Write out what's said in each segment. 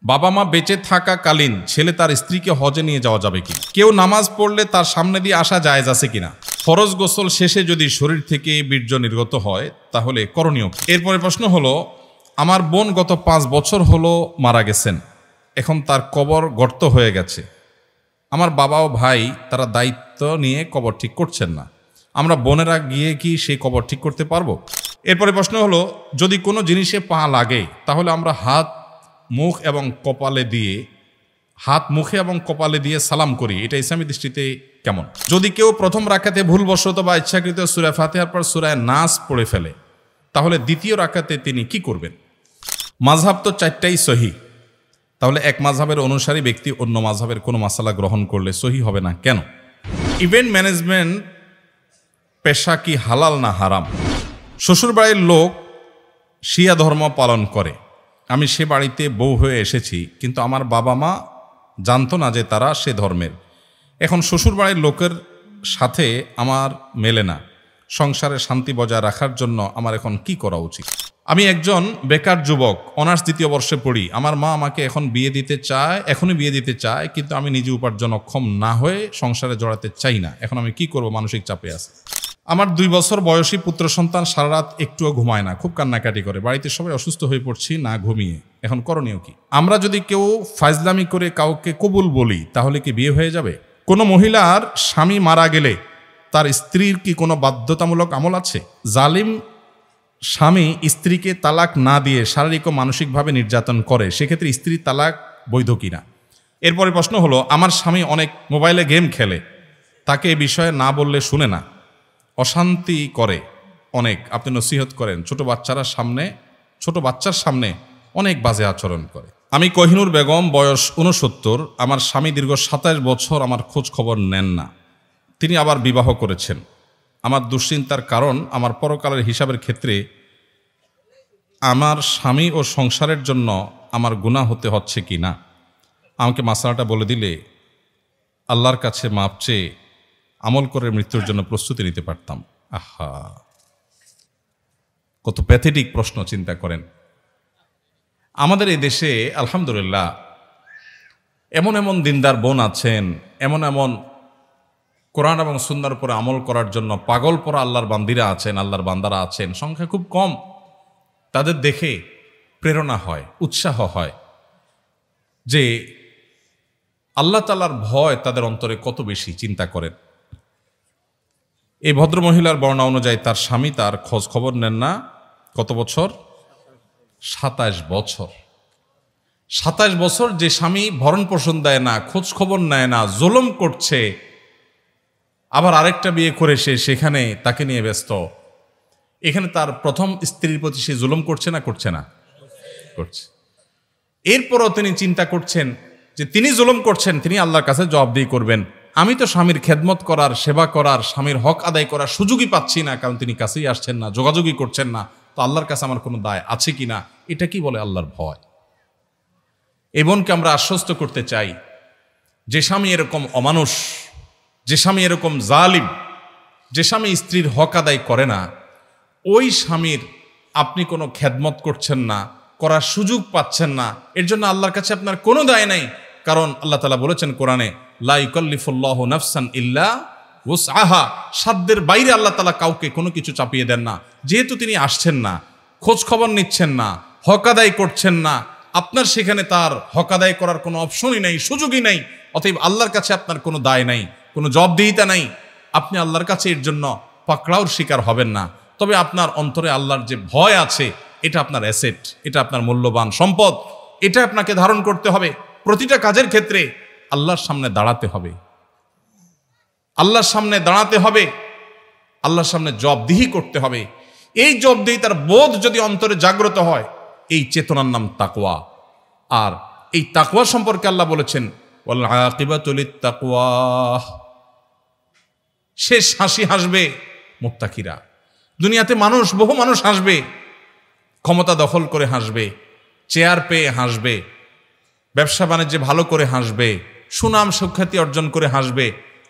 বাবা মা বেঁচে থাকাকালীন ছেলে তার স্ত্রীকে হজে নিয়ে যাওয়া যাবে কি? কেউ নামাজ পড়লে তার সামনে দিয়ে আসা জায়েজ আছে কিনা? ফরজ গোসল শেষে যদি শরীর থেকে বীর্য নির্গত হয় তাহলে করণীয় কি? এরপরে প্রশ্ন হলো, আমার বোন গত 5 বছর হলো মারা গেছেন, এখন তার কবর গর্ত হয়ে গেছে। আমার বাবা ও ভাই তারা দায়িত্ব নিয়ে কবর ঠিক করছেন না, আমরা বোনেরা গিয়ে কি সেই কবর ঠিক করতে পারবো? এরপরে প্রশ্ন হলো, যদি কোনো জিনিসে পা লাগে তাহলে আমরা হাত মুখে এবং কপালে দিয়ে সালাম করি, এটা ইসলামী দৃষ্টিতে কেমন? যদি কেউ প্রথম রাকাতে ভুলবশত বা ইচ্ছাকৃত সূরা ফাতিহার পর সূরা নাস পড়ে ফেলে তাহলে দ্বিতীয় রাকাতে তিনি কি করবেন? মাযহাব তো 4টাই সহিহ, তাহলে এক মাযহাবের অনুসারী ব্যক্তি অন্য মাযহাবের কোনো মাসালা গ্রহণ করলে সহিহ হবে না কেন? ইভেন্ট ম্যানেজমেন্ট পেশা কি হালাল না হারাম? শ্বশুরবাড়ির লোক শিয়া ধর্ম পালন করে, আমি সে বাড়িতে বউ হয়ে এসেছি, কিন্তু আমার বাবা মা জানতো না যে তারা সে ধর্মের। এখন শ্বশুরবাড়ির লোকের সাথে আমার মেলে না, সংসারে শান্তি বজায় রাখার জন্য আমার এখন কি করা উচিত? আমি একজন বেকার যুবক, অনার্স 2য় বর্ষে পড়ি। আমার মা আমাকে এখনই বিয়ে দিতে চায়, কিন্তু আমি নিজে উপার্জনক্ষম না হয়ে সংসারে জড়াতে চাই না। এখন আমি কি করব? মানসিক চাপে আছি। আমার 2 বছর বয়সী পুত্র সন্তান সারা রাত একটুও ঘুমায় না, খুব কান্নাকাটি করে, বাড়িতে সবাই অসুস্থ হয়ে পড়ছি না ঘুমিয়ে, এখন করণীয় কি? আমরা যদি কেউ ফাজলামি করে কাউকে কবুল বলি তাহলে কি বিয়ে হয়ে যাবে? কোনো মহিলার স্বামী মারা গেলে তার স্ত্রীর কি কোনো বাধ্যতামূলক আমল আছে? জালিম স্বামী স্ত্রীকে তালাক না দিয়ে শারীরিক ও মানসিকভাবে নির্যাতন করে, সেক্ষেত্রে স্ত্রীর তালাক বৈধ কিনা? এরপরে প্রশ্ন হলো, আমার স্বামী অনেক মোবাইলে গেম খেলে, তাকে এ বিষয়ে না বললে শুনে না, অশান্তি করে অনেক, আপনি নসিহত করেন। ছোট বাচ্চার সামনে অনেক বাজে আচরণ করে। আমি কোহিনুর বেগম, বয়স 69, আমার স্বামী দীর্ঘ 27 বছর আমার খোঁজ খবর নেন না, তিনি আবার বিবাহ করেছেন। আমার দুশ্চিন্তার কারণ, আমার পরকালের হিসাবের ক্ষেত্রে আমার স্বামী ও সংসারের জন্য আমার গুনাহ হতে হচ্ছে কি না? আমাকে মাসলাটা বলে দিলে আল্লাহর কাছে মাপ চেয়ে আমল করে মৃত্যুর জন্য প্রস্তুতি নিতে পারতাম। আহা, কত প্যাথেটিক প্রশ্ন, চিন্তা করেন। আমাদের এই দেশে আলহামদুলিল্লাহ এমন এমন দিনদার বোন আছেন, এমন এমন কোরআন এবং সুন্নাহর উপরে আমল করার জন্য পাগল পরা আল্লাহর বান্দারা আছেন, সংখ্যা খুব কম। তাদের দেখে প্রেরণা হয়, উৎসাহ হয় যে আল্লাহ তাআলার ভয় তাদের অন্তরে কত বেশি, চিন্তা করেন। এই ভদ্রমহিলার বর্ণনা অনুযায়ী তার স্বামী তার খোঁজ খবর নেন না কত বছর? 27 বছর। 27 বছর যে স্বামী ভরণ পোষণ দেয় না, খোঁজ খবর নেয় না, জুলুম করছে, আবার আরেকটা বিয়ে করে সেখানে তাকে নিয়ে ব্যস্ত। এখানে তার প্রথম স্ত্রীর প্রতি সে জুলুম করছে না করছে। এরপরও তিনি চিন্তা করছেন যে তিনি জুলুম করছেন, তিনি আল্লাহর কাছে জবাবদিহি করবেন। আমি তো স্বামীর খেদমত করার, সেবা করার, স্বামীর হক আদায় করার সুযোগই পাচ্ছি না, কারণ তিনি কাছেই আসছেন না, যোগাযোগই করছেন না। তো আল্লাহর কাছে আমার কোনো দায় আছে কিনা? এটা কি বলে আল্লাহর ভয়? এই বোনকে আমরা আশ্বস্ত করতে চাই, যে স্বামী এরকম অমানুষ, যে স্বামী এরকম জালিম, যে স্বামী স্ত্রীর হক আদায় করে না, ওই স্বামীর আপনি কোনো খেদমত করছেন না, করার সুযোগ পাচ্ছেন না, এর জন্য আল্লাহর কাছে আপনার কোনো দায় নাই। কারণ আল্লাহ তাআলা বলেছেন কোরআনে, লা ইউকাল্লিফুল্লাহু নাফসান ইল্লা উসআহা, সাধ্যের বাইরে আল্লাহ তাআলা কাউকে কোনো কিছু চাপিয়ে দেন না। যেহেতু তিনি আসছেন না, খোঁজ খবর নিচ্ছেন না, হক আদায় করছেন না, আপনার সেখানে তার হক আদায় করার কোনো অপশনই নাই, সুযোগই নাই। অতএব আল্লাহর কাছে আপনার কোনো দায় নাই, কোনো জবাবদিহিতা নাই। আপনি আল্লাহর কাছে এর জন্য পাকড়াওর শিকার হবেন না। তবে আপনার অন্তরে আল্লাহর যে ভয় আছে, এটা আপনার অ্যাসেট, এটা আপনার মূল্যবান সম্পদ, এটা আপনাকে ধারণ করতে হবে। প্রতিটা কাজের ক্ষেত্রে আল্লাহর সামনে দাঁড়াতে হবে, আল্লাহর সামনে জবাবদিহি করতে হবে। এই জবাবদিহিতার বোধ যদি অন্তরে জাগ্রত হয়, এই চেতনার নাম তাকওয়া। আর এই তাকওয়া সম্পর্কে আল্লাহ বলেছেন, ওয়াল আকিবাতু লিত্তাকওয়া, শেষ হাসি হাসবে মুত্তাকিরা। দুনিয়াতে বহু মানুষ হাসবে, ক্ষমতা দখল করে হাসবে, চেয়ার পেয়ে হাসবে, ব্যবসা বাণিজ্যে ভালো করে হাসবে, সুনাম সুখ্যাতি অর্জন করে হাসবে,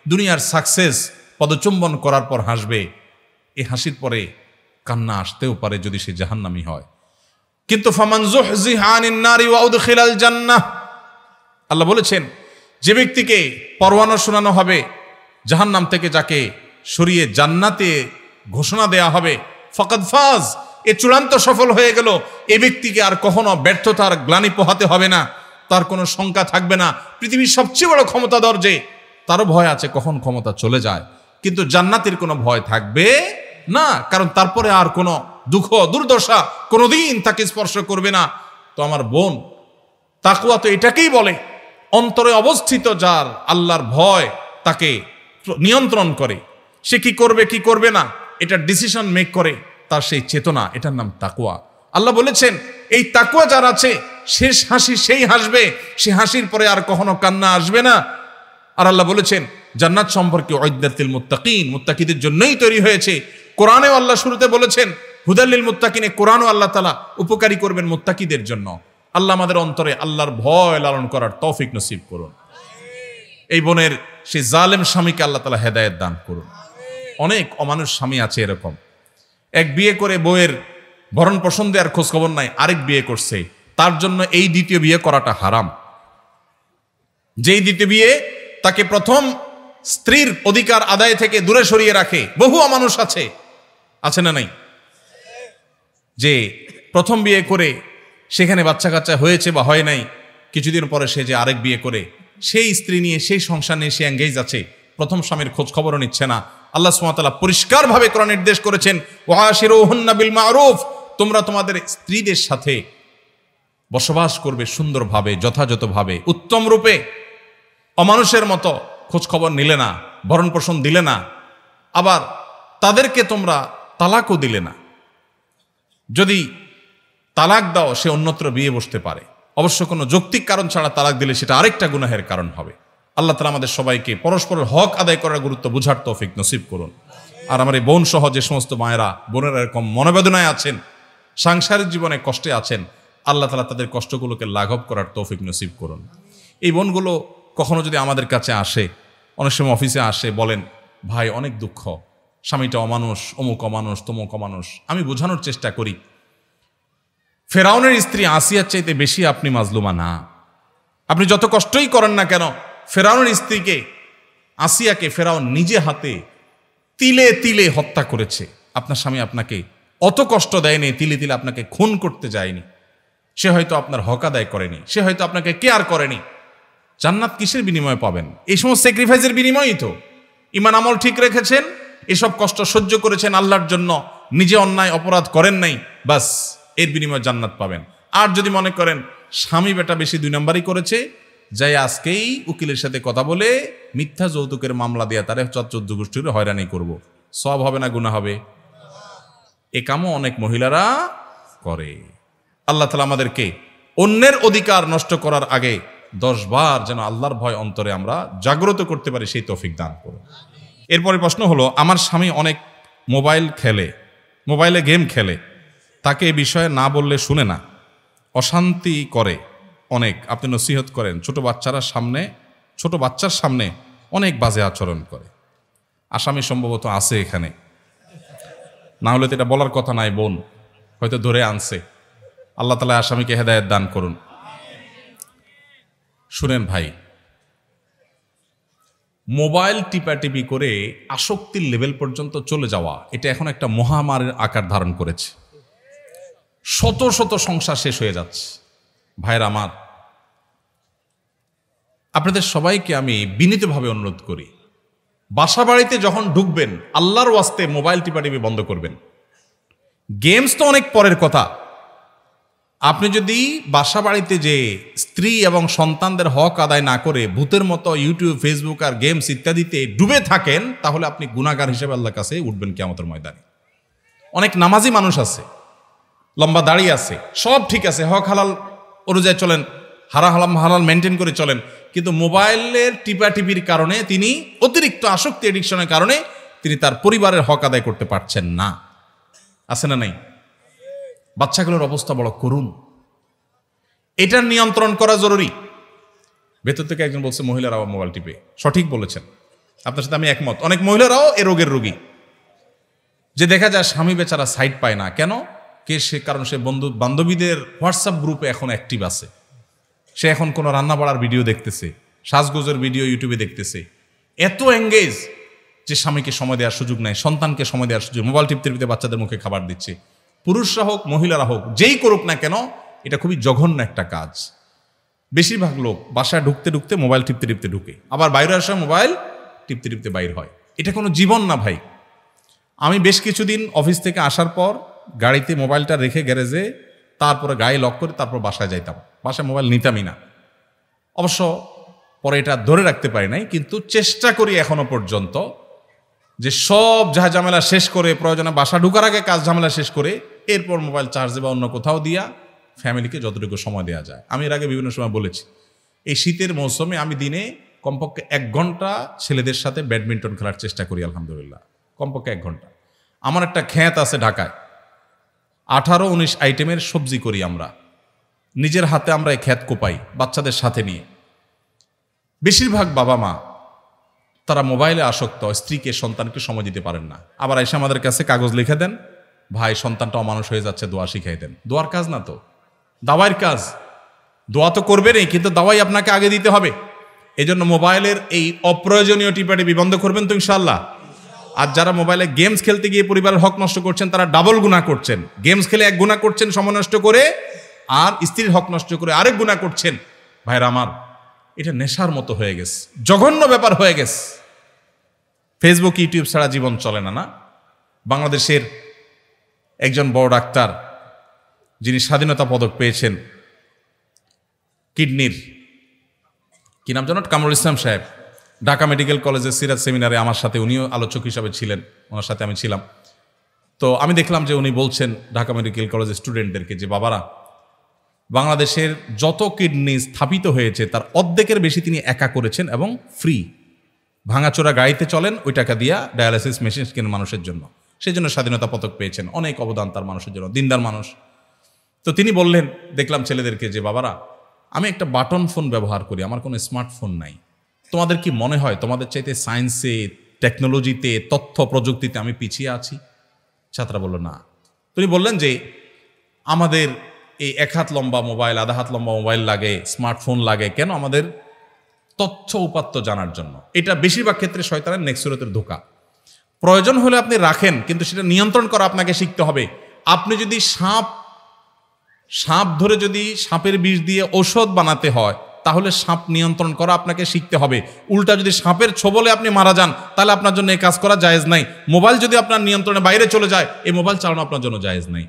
দুনিয়ার সাকসেস পদচুম্বন করার পর হাসবে। এই হাসির পরে কান্না আসতেও পারে যদি সে জাহান্নামী হয়। কিন্তু ফামান যুহজিহা আনিন নারি ওয়া উদখিলাল জান্নাহ, আল্লাহ বলেছেন যে ব্যক্তিকে পরওয়ানা শোনানো হবে জাহান্নাম থেকে, যাকে সরিয়ে জান্নাতে ঘোষণা দেয়া হবে, ফাকাদ ফাজ, এ চূড়ান্ত সফল হয়ে গেল। এ ব্যক্তিকে আর কখনো ব্যর্থতার গ্লানি পোহাতে হবে না, তার কোনো শঙ্কা থাকবে না। পৃথিবীর সবচেয়ে বড় ক্ষমতাধর যে, তারও ভয় আছে কখন ক্ষমতা চলে যায়, কিন্তু জান্নাতের কোনো ভয় থাকবে না, কারণ তারপরে আর কোনো দুঃখ দুর্দশা কোনোদিন তাকে স্পর্শ করবে না। তো আমার বোন, তাকওয়া তো এটাকেই বলে, অন্তরে অবস্থিত যার আল্লাহর ভয় তাকে নিয়ন্ত্রণ করে, সে কি করবে কি করবে না এটা ডিসিশন মেক করে, তার সেই চেতনা, এটার নাম তাকওয়া। আল্লাহ বলেছেন এই তাকওয়া যার আছে, শেষ হাসি সেই হাসবে, সে হাসির পরে আর কখনো কান্না আসবে না। আর আল্লাহ বলেছেন জান্নাত সম্পর্কে উইদ্দাতিল মুত্তাকিন, মুত্তাকিদের জন্যই তৈরি হয়েছে। কোরআনেও আল্লাহ শুরুতে বলেছেন হুদাল্লিল মুত্তাকিনে, কোরআনও আল্লাহ তাআলা উপকারী করবেন মুত্তাকিদের জন্য। আল্লাহ আমাদের অন্তরে আল্লাহর ভয় লালন করার তৌফিক নসিব করুন। এই বোনের সেই জালেম স্বামীকে আল্লাহ তাআলা হেদায়েত দান করুন। অনেক অমানুষ স্বামী আছে এরকম, এক বিয়ে করে বউয়ের ভরণ পোষণ দেওয়ার খোঁজ খবর নাই, আরেক বিয়ে করছে, তার জন্য এই দ্বিতীয় বিয়ে করাটা হারাম। যেই দ্বিতীয় বিয়ে তাকে প্রথম স্ত্রীর অধিকার আদায় থেকে দূরে সরিয়ে রাখে, বহু অমানুষ আছে না নাই, যে প্রথম বিয়ে করে সেখানে বাচ্চা কাচ্চা হয়েছে বা হয় নাই, কিছুদিন পরে সে যে আরেক বিয়ে করে সেই স্ত্রী নিয়ে সেই সংসার নিয়ে সে এঙ্গেজ আছে, প্রথম স্বামীর খোঁজ খবরও নিচ্ছে না। আল্লাহ সুবহানাহু ওয়া তাআলা পরিষ্কারভাবে কোরআন নির্দেশ করেছেন ওয়াশিরুহুন্না বিল মারুফ, তোমরা তোমাদের স্ত্রীদের সাথে বসবাস করবে সুন্দরভাবে, যথাযথভাবে, উত্তম রূপে। অমানুষের মতো খোঁজ খবর নিলে না, ভরণ পোষণ দিলে না, আবার তাদেরকে তোমরা তালাকও দিলে না। যদি তালাক দাও সে অন্যত্র বিয়ে বসতে পারে, অবশ্য কোনো যৌক্তিক কারণ ছাড়া তালাক দিলে সেটা আরেকটা গুনাহের কারণ হবে। আল্লাহ তাআলা আমাদের সবাইকে পরস্পরের হক আদায় করার গুরুত্ব বুঝার তৌফিক নসিব করুন। আর আমার এই বোন সহ যে সমস্ত মায়েরা বোনেরা এরকম মনোবেদনায় আছেন, সাংসারিক জীবনে কষ্টে আছেন, আল্লাহ তাআলা তাদের কষ্টগুলোকে লাঘব করার তৌফিক নসিব করুন। এই বোনগুলো কখনো যদি আমাদের কাছে আসে, অনেক সময় অফিসে আসে, বলেন ভাই অনেক দুঃখ, স্বামীটা অমানুষ, অমুক অমানুষ, তমুক অমানুষ। আমি বোঝানোর চেষ্টা করি ফেরাউনের স্ত্রী আসিয়ার চাইতে বেশি আপনি মাজলুমা না। আপনি যত কষ্টই করেন না কেন, ফেরাউনের স্ত্রীকে, আসিয়াকে ফেরাউন নিজে হাতে তিলে তিলে হত্যা করেছে। আপনার স্বামী আপনাকে অত কষ্ট দেয়নি, তিলে তিলে আপনাকে খুন করতে যায়নি। সে হয়তো আপনার হক আদায় করেনি, সে হয়তো আপনাকে কেয়ার করেনি। জান্নাত কিসের বিনিময়ে পাবেন? এই সমস্ত স্যাক্রিফাইসের বিনিময়েই তো। ঈমান আমল ঠিক রেখেছেন, এসব কষ্ট সহ্য করেছেন আল্লাহর জন্য, নিজে অন্যায় অপরাধ করেন নাই, বাস এর বিনিময়ে জান্নাত পাবেন। আর যদি মনে করেন স্বামী বেটা বেশি 2 নম্বরই করেছে, যাই আজকেই উকিলের সাথে কথা বলে মিথ্যা যৌতুকের মামলা দেয়া তারে 14 গোষ্ঠীর হয়রানি করব, সব হবে না গুনাহ হবে? এ কামও অনেক মহিলারা করে। আল্লাহ তাআলা আমাদেরকে অন্যের অধিকার নষ্ট করার আগে 10 বার যেন আল্লাহর ভয় অন্তরে আমরা জাগ্রত করতে পারি, সেই তৌফিক দান করুন। এরপরে প্রশ্ন হলো, আমার স্বামী অনেক মোবাইলে গেম খেলে, তাকে এ বিষয়ে না বললে শুনে না, অশান্তি করে অনেক, আপনি নসিহত করেন। ছোট বাচ্চার সামনে অনেক বাজে আচরণ করে। আসামি সম্ভবত আছে এখানে, না হলে তো এটা বলার কথা নাই, বোন হয়তো ধরে আনছে। আল্লাহ তাআলা আসামিকে হেদায়েত দান করুন। শুনেন ভাই, মোবাইল টিপাটিপি করে আসক্তির লেভেল পর্যন্ত চলে যাওয়া, এটা এখন একটা মহামারীর আকার ধারণ করেছে। শত শত সংসার শেষ হয়ে যাচ্ছে। ভাইরা আমার, আপনাদের সবাইকে আমি বিনীতভাবে অনুরোধ করি, বাসা বাড়িতে যখন ঢুকবেন আল্লাহর ওয়াস্তে মোবাইল টিপাটিপি বন্ধ করবেন। গেমস তো অনেক পরের কথা। আপনি যদি বাসা বাড়িতে যে স্ত্রী এবং সন্তানদের হক আদায় না করে ভূতের মতো ইউটিউব, ফেসবুক আর গেমস ইত্যাদিতে ডুবে থাকেন, তাহলে আপনি গুনাহগার হিসেবে আল্লাহর কাছে উঠবেন কিয়ামতের ময়দানে। অনেক নামাজি মানুষ আছে, লম্বা দাড়ি আছে, সব ঠিক আছে, হক হালাল অনুযায়ী চলেন, হালাল মেনটেন করে চলেন, কিন্তু মোবাইলের টিপাটিপির কারণে তিনি অতিরিক্ত আসক্তি, এডিকশনের কারণে তিনি তার পরিবারের হক আদায় করতে পারছেন না। আছে না নাই? বাচ্চাগুলোর অবস্থা বড় করুণ, এটার নিয়ন্ত্রণ করা জরুরি। ভেতর থেকে একজন বলছে মহিলারাও মোবাইল টিপে, সঠিক বলেছেন, আপনার সাথে আমি একমত। অনেক মহিলারাও এ রোগের রোগী, যে দেখা যায় স্বামী বেচারা সাইড পায় না। কেন? সে, কারণ সে বন্ধু বান্ধবীদের হোয়াটসঅ্যাপ গ্রুপে এখন অ্যাক্টিভ আছে। সে এখন কোনো রান্না বাড়ার ভিডিও দেখতেছে, সাজগোজের ভিডিও ইউটিউবে দেখতেছে, এত এঙ্গেজ যে স্বামীকে সময় দেওয়ার সুযোগ নাই, সন্তানকে সময় দেওয়ার সুযোগ, মোবাইল টিপতে টিপতে বাচ্চাদের মুখে খাবার দিচ্ছে। পুরুষরা হোক মহিলারা হোক, যেই করুক না কেন, এটা খুবই জঘন্য একটা কাজ। বেশিরভাগ লোক বাসায় ঢুকতে ঢুকতে মোবাইল টিপতে টিপতে ঢুকে, আবার বাইরে আসার মোবাইল টিপতে টিপতে বাইর হয়। এটা কোনো জীবন না ভাই। আমি বেশ কিছুদিন অফিস থেকে আসার পর গাড়িতে মোবাইলটা রেখে গ্যারেজে, তারপরে গায়ে লক করে তারপর বাসায় যাইতাম। বাসায় মোবাইল নিতামই না। অবশ্য পরে এটা ধরে রাখতে পারি নাই, কিন্তু চেষ্টা করি এখনো পর্যন্ত যে সব ঝামেলা শেষ করে, প্রয়োজনে বাসা ঢুকার আগে কাজ ঝামেলা শেষ করে এরপর মোবাইল চার্জে বা অন্য কোথাও দিয়া ফ্যামিলিকে যতটুকু সময় দেওয়া যায়। আমি এর আগে বিভিন্ন সময় বলেছি, এই শীতের মৌসুমে আমি দিনে কমপক্ষে 1 ঘন্টা ছেলেদের সাথে ব্যাডমিন্টন খেলার চেষ্টা করি, আলহামদুলিল্লাহ, কমপক্ষে 1 ঘন্টা। আমার একটা ক্ষেত আছে ঢাকায়, 18-19 আইটেমের সবজি করি আমরা, নিজের হাতে আমরা এই ক্ষেত কোপাই বাচ্চাদের সাথে নিয়ে। বেশিরভাগ বাবা মা তারা মোবাইলে আসক্ত, স্ত্রীকে সন্তানকে সময় দিতে পারেন না। আবার এসে আমাদের কাছে কাগজ লিখে দেন, ভাই সন্তানটা অমানুষ হয়ে যাচ্ছে, দোয়া শিখাই দেন। দোয়ার কাজ না তো, দাওয়াইয়ের কাজ। দোয়া তো করবেনই, কিন্তু দাওয়াই আপনাকে আগে দিতে হবে। এই জন্য মোবাইলের এই অপ্রয়োজনীয় টিপাটিপি বন্ধ করবেন তো ইনশাল্লাহ। আর যারা মোবাইলে গেমস খেলতে গিয়ে পরিবারের হক নষ্ট করছেন, তারা ডাবল গুনাহ করছেন। গেমস খেলে 1 গুনাহ করছেন সময় নষ্ট করে, আর স্ত্রীর হক নষ্ট করে আরেক গুনাহ করছেন। ভাইরা আমার, এটা নেশার মতো হয়ে গেছে, জঘন্য ব্যাপার হয়ে গেছে। ফেসবুক ইউটিউব ছাড়া জীবন চলে না। না, বাংলাদেশের একজন বড় ডাক্তার, যিনি স্বাধীনতা পদক পেয়েছেন কিডনির, কি নাম জানো, কামরুল ইসলাম সাহেব, ঢাকা মেডিকেল কলেজের সিরাজ সেমিনারে আমার সাথে, উনিও আলোচক হিসাবে ছিলেন, ওনার সাথে আমি ছিলাম। তো আমি দেখলাম যে উনি বলছেন ঢাকা মেডিকেল কলেজের স্টুডেন্টদেরকে যে, বাবারা, বাংলাদেশের যত কিডনি স্থাপিত হয়েছে তার অর্ধেকের বেশি তিনি একা করেছেন এবং ফ্রি। ভাঙাচোরা গাড়িতে চলেন, ওই টাকা দিয়া ডায়ালিসিস মেশিন কেনেন মানুষের জন্য। সেই জন্য স্বাধীনতা পদক পেয়েছেন। অনেক অবদান তার মানুষের জন্য, দিনদার মানুষ। তো তিনি বললেন, দেখলাম ছেলেদেরকে, যে বাবারা, আমি একটা বাটন ফোন ব্যবহার করি, আমার কোনো স্মার্টফোন নাই। তোমাদের কি মনে হয় তোমাদের চাইতে সায়েন্সে, টেকনোলজিতে, তথ্য প্রযুক্তিতে আমি পিছিয়ে আছি? ছাত্ররা বলল না। তিনি বললেন যে আমাদের এই 1 হাত লম্বা মোবাইল, 1/2 হাত লম্বা মোবাইল লাগে, স্মার্টফোন লাগে কেন? আমাদের তথ্য উপাত্ত জানার জন্য। এটা বেশিরভাগ ক্ষেত্রে শয়তানের নেক্সুরতের ধোঁকা। প্রয়োজন হলে আপনি রাখেন, কিন্তু সেটা নিয়ন্ত্রণ করা আপনাকে শিখতে হবে। আপনি যদি সাপ ধরে যদি সাপের বিষ দিয়ে ঔষধ বানাতে হয়, তাহলে সাপ নিয়ন্ত্রণ করা আপনাকে শিখতে হবে। উল্টা যদি সাপের ছোবলে আপনি মারা যান, তাহলে আপনার জন্য এই কাজ করা জায়েজ নাই। মোবাইল যদি আপনার নিয়ন্ত্রণের বাইরে চলে যায়, এই মোবাইল চালানো আপনার জন্য জায়েজ নাই।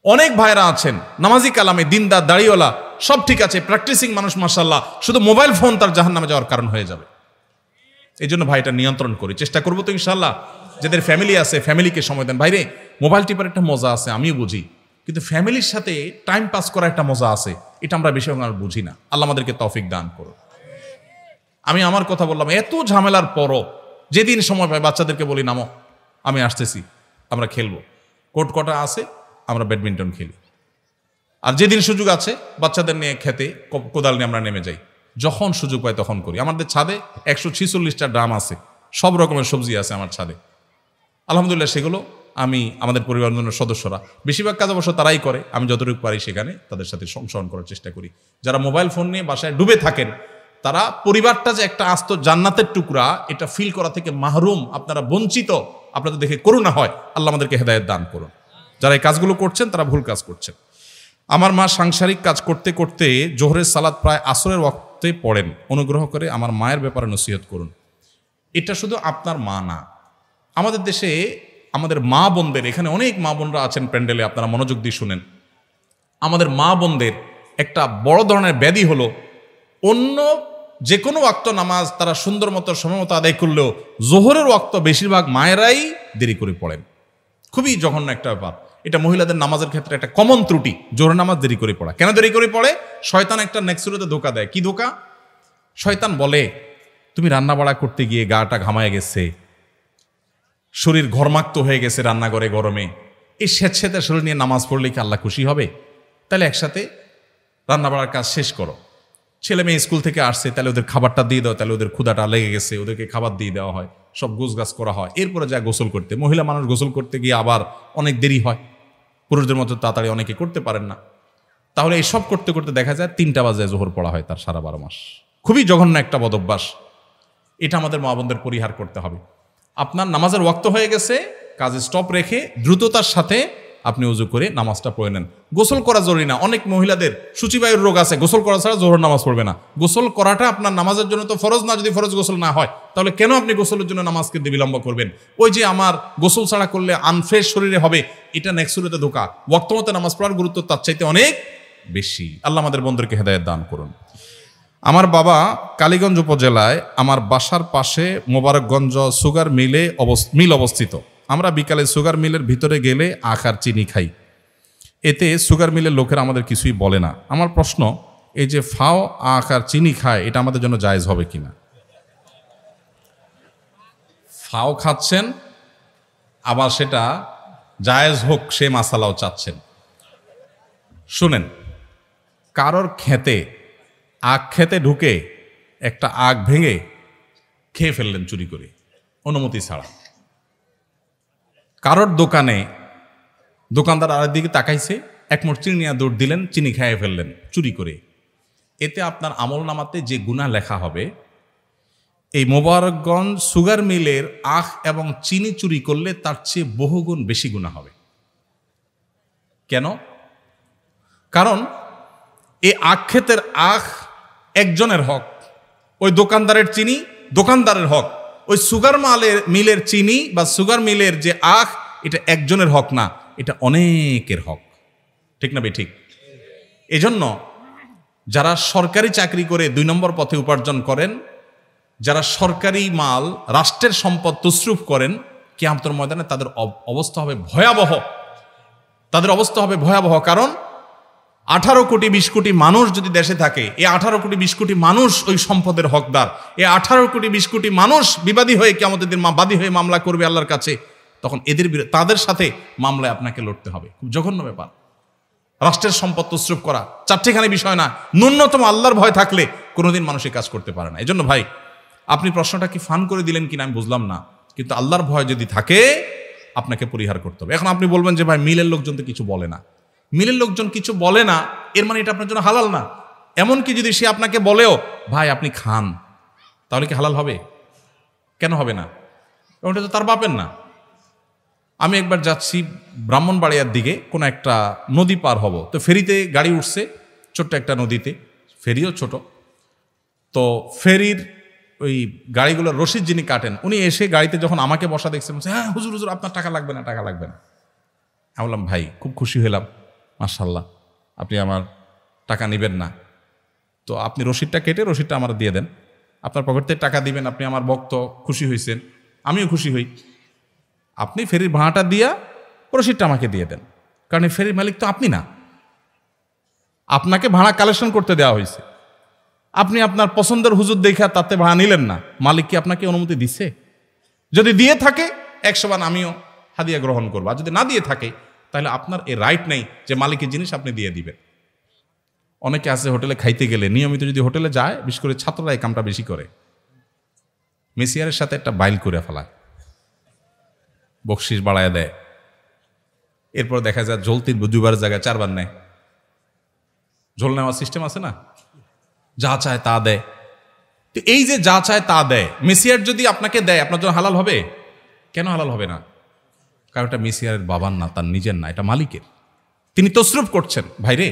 অনেক ভাইরা আছেন নামাজি কালামে, দিনদার, দাড়িওয়ালা, সব ঠিক আছে, প্র্যাকটিসিং মানুষ মাশাআল্লাহ, শুধু মোবাইল ফোন তার জাহান্নামে যাওয়ার কারণ হয়ে যাবে। এই জন্য ভাইটা নিয়ন্ত্রণ করি, চেষ্টা করবো তো ইনশাল্লাহ। যাদের ফ্যামিলি আছে, ফ্যামিলিকে সময় দেন। ভাইরে, মোবাইল টিপার একটা মজা আছে, আমিও বুঝি, কিন্তু ফ্যামিলির সাথে টাইম পাস করা একটা মজা আছে, এটা আমরা বেশি আমরা বুঝি না। আল্লাহ আমাদেরকে তৌফিক দান করুন। আমি আমার কথা বললাম, এত ঝামেলার পরও যেদিন সময় পাই বাচ্চাদেরকে বলি, নামো, আমি আসতেছি, আমরা খেলবো। কোর্ট কটা আছে, আমরা ব্যাডমিন্টন খেলি। আর যেদিন সুযোগ আছে বাচ্চাদের নিয়ে খেতে, কোদাল নিয়ে আমরা নেমে যাই। যখন সুযোগ পাই তখন করি। আমাদের ছাদে 146টা ড্রাম আছে, সব রকমের সবজি আছে আমার ছাদে, আলহামদুলিল্লাহ। সেগুলো আমি, আমাদের পরিবারের সদস্যরা, বেশিরভাগ কাজ অবশ্য তারাই করে, আমি যতটুকু পারি সেখানে তাদের সাথে সংশোধন করার চেষ্টা করি। যারা মোবাইল ফোন নিয়ে বাসায় ডুবে থাকেন, তারা পরিবারটা যে একটা আস্ত জান্নাতের টুকরা, এটা ফিল করা থেকে মাহরুম, আপনারা বঞ্চিত। আপনাদের দেখে করুণা হয়। আল্লাহ আমাদেরকে হেদায়েত দান করুন। যারা এই কাজগুলো করছেন তারা ভুল কাজ করছেন। আমার মা সাংসারিক কাজ করতে করতে জোহরের সালাত প্রায় আসরের ওয়াক্তে পড়েন। অনুগ্রহ করে আমার মায়ের ব্যাপারে নসিহত করুন। এটা শুধু আপনার মা না, আমাদের দেশে আমাদের মা বোনদের, এখানে অনেক মা বোনরা আছেন প্যান্ডেলে, আপনারা মনোযোগ দিয়ে শুনেন। আমাদের মা বোনদের একটা বড় ধরনের ব্যাধি হলো, অন্য যে কোনো ওয়াক্ত নামাজ তারা সুন্দর মতো সময় মতো আদায় করলেও জোহরের ওয়াক্ত বেশিরভাগ মায়েরাই দেরি করে পড়েন। খুবই জঘন্য একটা ব্যাপার। এটা মহিলাদের নামাজের ক্ষেত্রে একটা কমন ত্রুটি, জোহরের নামাজ দেরি করে পড়া। কেন দেরি করে পড়ে? শয়তান একটা নেক্সুরতে ধোঁকা দেয়। কি ধোঁকা? শয়তান বলে, তুমি রান্না বাড়া করতে গিয়ে গাটা ঘামায় গেছে, শরীর ঘর্মাক্ত হয়ে গেছে রান্নাঘরে গরমে, এই স্বেচ্ছাতে শরীর নিয়ে নামাজ পড়লে কি আল্লাহ খুশি হবে? তাহলে একসাথে রান্না বাড়ার কাজ শেষ করো। ছেলে মেয়ে স্কুল থেকে আসছে, তাহলে ওদের খাবারটা দিয়ে দাও, তাহলে ওদের ক্ষুধাটা লেগে গেছে, ওদেরকে খাবার দিয়ে দেওয়া হয়, সব গোছগাছ করা হয়, এরপরে যা গোসল করতে। মহিলা মানুষ গোসল করতে গিয়ে আবার অনেক দেরি হয়, পুরুষদের মতো তাড়াতাড়ি অনেকে করতে পারেন না। তাহলে এইসব করতে করতে দেখা যায় 3টা বাজে জোহর পড়া হয় তার সারা 12 মাস। খুবই জঘন্য একটা বদভ্যাস। এটা আমাদের মা বোনদের পরিহার করতে হবে। আপনার নামাজের ওয়াক্ত হয়ে গেছে, কাজে স্টপ রেখে দ্রুততার সাথে আপনি উজু করে নামাজটা পড়ে নেন। গোসল করা জরুরি না। অনেক মহিলাদের সূচিবায়ুর রোগ আছে, গোসল করা ছাড়া জোহর নামাজ পড়বে না। গোসল করাটা আপনার নামাজের জন্য তো ফরজ না। যদি ফরজ গোসল না হয় তাহলে কেন আপনি গোসলের জন্য নামাজকে বিলম্ব করবেন? ওই যে আমার গোসল ছাড়া করলে আনফ্রেশ শরীরে হবে, এটা নেক্সুরেতে ধোকা। ওয়াক্ত মতো নামাজ পড়ার গুরুত্ব তার চাইতে অনেক বেশি। আল্লাহ আমাদের বন্ধুদেরকে হেদায়েত দান করুন। আমার বাবা কালীগঞ্জ উপজেলায় আমার বাসার পাশে মোবারকগঞ্জ সুগার মিল অবস্থিত। আমরা বিকালে সুগার মিলের ভিতরে গেলে আখ আর চিনি খাই। এতে সুগার মিলের লোকেরা আমাদের কিছুই বলে না। আমার প্রশ্ন, এই যে ফাও আখ আর চিনি খায়, এটা আমাদের জন্য জায়েজ হবে কিনা? ফাও খাচ্ছেন, আবার সেটা জায়েজ হোক সে মাসালাও চাচ্ছেন। শুনেন, কারোর খেতে আখ খেতে ঢুকে একটা আখ ভেঙে খেয়ে ফেললেন চুরি করে, অনুমতি ছাড়া। কারোর দোকানে দোকানদার আরেকদিকে তাকাইছে, এক মুঠ চিনি নিয়ে দৌড় দিলেন, চিনি খেয়ে ফেললেন চুরি করে। এতে আপনার আমল নামাতে যে গুনাহ লেখা হবে, এই মোবারকগঞ্জ সুগার মিলের আখ এবং চিনি চুরি করলে তার চেয়ে বহুগুণ বেশি গুনাহ হবে। কেন? কারণ এই আখ ক্ষেতের আখ একজনের হক, ওই দোকানদারের চিনি দোকানদারের হক। ওই সুগার মিলের চিনি বা সুগার মিলের যে আখ, এটা একজনের হক না, এটা অনেকের হক। ঠিক না ঠিক? এজন্য যারা সরকারি চাকরি করে 2 নম্বর পথে উপার্জন করেন, যারা সরকারি মাল রাষ্ট্রের সম্পদ তসরুফ করেন, কিয়ামতের ময়দানে তাদের অবস্থা হবে ভয়াবহ। তাদের অবস্থা হবে ভয়াবহ। কারণ 18 কোটি 20 কোটি মানুষ যদি দেশে থাকে, এই 18 কোটি 20 কোটি মানুষ ওই সম্পদের হকদার। এই 18 কোটি 20 কোটি মানুষ বিবাদী হয়ে কিয়ামতের দিন বাদী হয়ে মামলা করবে আল্লাহর কাছে। তখন তাদের সাথে মামলায় আপনাকে লড়তে হবে। খুব জঘন্য ব্যাপার। রাষ্ট্রের সম্পদ তসরুফ করা 4টিখানি বিষয় না, ন্যূনতম আল্লাহর ভয় থাকলে কোনোদিন মানুষ এই কাজ করতে পারে না। এই জন্য ভাই, আপনি প্রশ্নটা কি ফান করে দিলেন কিনা আমি বুঝলাম না, কিন্তু আল্লাহর ভয় যদি থাকে আপনাকে পরিহার করতে হবে। এখন আপনি বলবেন যে ভাই মিলের লোকজন তো কিছু বলে না। মিলের লোকজন কিছু বলে না এর মানে এটা আপনার জন্য হালাল না। এমনকি যদি সে আপনাকে বলেও ভাই আপনি খান, তাহলে কি হালাল হবে? কেন হবে না? ওটা তো তার বাপের না। আমি একবার যাচ্ছি ব্রাহ্মণবাড়িয়ার দিকে, কোনো একটা নদী পার হব, তো ফেরিতে গাড়ি উঠছে, ছোট্ট একটা নদীতে, ফেরিও ছোট। তো ফেরির ওই গাড়িগুলোর রশিদ যিনি কাটেন, উনি এসে গাড়িতে যখন আমাকে বসা দেখছেন, হ্যাঁ হুজুর হুজুর আপনার টাকা লাগবে না, টাকা লাগবে না। আমি বললাম ভাই খুব খুশি হলাম, মাশাআল্লাহ আপনি আমার টাকা নেবেন না, তো আপনি রশিদটা কেটে রশিদটা আমার দিয়ে দেন। আপনার পকেট থেকে টাকা দিবেন, আপনি আমার ভক্ত, খুশি হয়েছেন, আমিও খুশি হই। আপনি ফেরির ভাড়াটা দিয়া রশিদটা আমাকে দিয়ে দেন, কারণ এই ফেরির মালিক তো আপনি না। আপনাকে ভাড়া কালেকশন করতে দেওয়া হয়েছে, আপনি আপনার পছন্দের হুজুর দেখা তাতে ভাড়া নিলেন না। মালিক কি আপনাকে অনুমতি দিচ্ছে? যদি দিয়ে থাকে 100 বার আমিও হাদিয়া গ্রহণ করবো, আর যদি না দিয়ে থাকে তাহলে আপনার এই রাইট নেই যে মালিকের জিনিস আপনি দিয়ে দিবেন। অনেকে আছে হোটেলে খাইতে গেলে নিয়মিত যদি হোটেলে যায়, বিশেষ করে ছাত্ররা এই কামটা বেশি করে, মেসিয়ারের সাথে একটা বাইল করে ফেলায়, বকশিস বাড়ায় দেয়, এরপর দেখা যায় ঝোলতির 2বার জায়গায় 4 বার নেয়। ঝোল নেওয়ার সিস্টেম আছে না, যা চায় তা দেয়। তো এই যে যা চায় তা দেয়, মেসিয়ার যদি আপনাকে দেয় আপনার জন্য হালাল হবে? কেন হালাল হবে না? কারণ এটা মেসিয়ারের বাবার না, তার নিজের না, এটা মালিকের। তিনি তসরুফ করছেন। ভাইরে,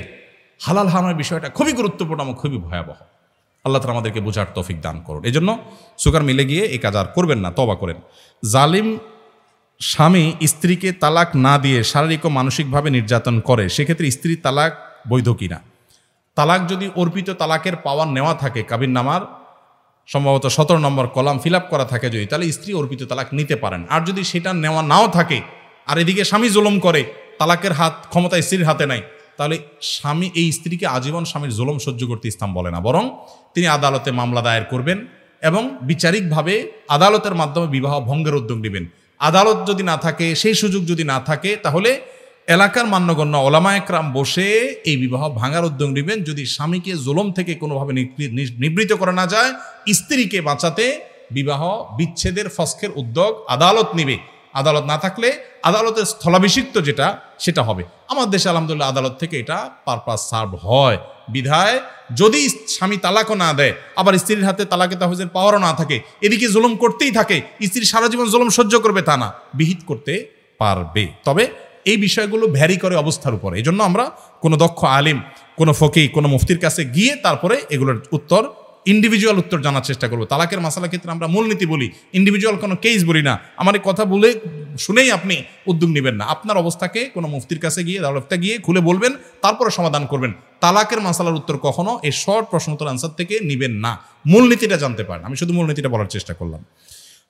হালাল হারামের বিষয়টা খুবই গুরুত্বপূর্ণ এবং খুবই ভয়াবহ। আল্লাহ তাআলা আমাদেরকে বোঝার তৌফিক দান করুন। এই জন্য সুগার মিলে গিয়ে এই কাজ আর করবেন না, তওবা করেন। জালিম স্বামী স্ত্রীকে তালাক না দিয়ে শারীরিক ও মানসিকভাবে নির্যাতন করে, সেক্ষেত্রে স্ত্রী তালাক বৈধ কিনা? তালাক যদি অর্পিত তালাকের পাওয়ার নেওয়া থাকে, কাবিননামার সম্ভবত 17 নম্বর কলাম ফিল আপ করা থাকে যদি, তাহলে স্ত্রী অর্পিত তালাক নিতে পারেন। আর যদি সেটা নেওয়া নাও থাকে, আর এদিকে স্বামী জুলুম করে, তালাকের হাত ক্ষমতা স্ত্রীর হাতে নাই, তাহলে স্বামী এই স্ত্রীকে আজীবন স্বামীর জুলুম সহ্য করতে ইসলাম বলে না, বরং তিনি আদালতে মামলা দায়ের করবেন এবং বিচারিকভাবে আদালতের মাধ্যমে বিবাহ ভঙ্গের উদ্যোগ নেবেন। আদালত যদি না থাকে, সেই সুযোগ যদি না থাকে, তাহলে এলাকার মান্যগণ্য ওলামা একরাম বসে এই বিবাহ ভাঙার উদ্যোগ নেবেন। যদি স্বামীকে জুলুম থেকে কোনোভাবে নিবৃত করা না যায়, স্ত্রীকে বাঁচাতে বিবাহ বিচ্ছেদের ফসকের উদ্যোগ আদালত নেবে। আদালত না থাকলে আদালতের স্থলাভিষিক্ত যেটা সেটা হবে। আমার দেশে আলহামদুলিল্লাহ আদালত থেকে এটা পারপাস সার্ভ হয়। বিধায় যদি স্বামী তালাকও না দেয়, আবার স্ত্রীর হাতে তালাকে তাহফিজের পাওয়ারও না থাকে, এদিকে জুলুম করতেই থাকে, স্ত্রী সারা জীবন জুলুম সহ্য করবে তা না, বিহিত করতে পারবে। তবে এই বিষয়গুলো ভ্যারি করে অবস্থার উপরে। এই জন্য আমরা কোনো দক্ষ আলিম, কোনো ফকিহ, কোনো মুফতির কাছে গিয়ে তারপরে এগুলোর উত্তর, ইন্ডিভিজুয়াল উত্তর জানার চেষ্টা করবো। তালাকের মাসালা ক্ষেত্রে আমরা মূলনীতি বলি, ইন্ডিভিজুয়াল কোনো কেস বলি না। আমার এই কথা বলে শুনেই আপনি উদ্যোগ নেবেন না। আপনার অবস্থাকে কোনো মুফতির কাছে গিয়ে, আদালতে গিয়ে খুলে বলবেন, তারপরে সমাধান করবেন। তালাকের মাসালার উত্তর কখনো এই শর্ট প্রশ্নোত্তর আনসার থেকে নেবেন না, মূলনীতিটা জানতে পারেন। আমি শুধু মূলনীতিটা বলার চেষ্টা করলাম।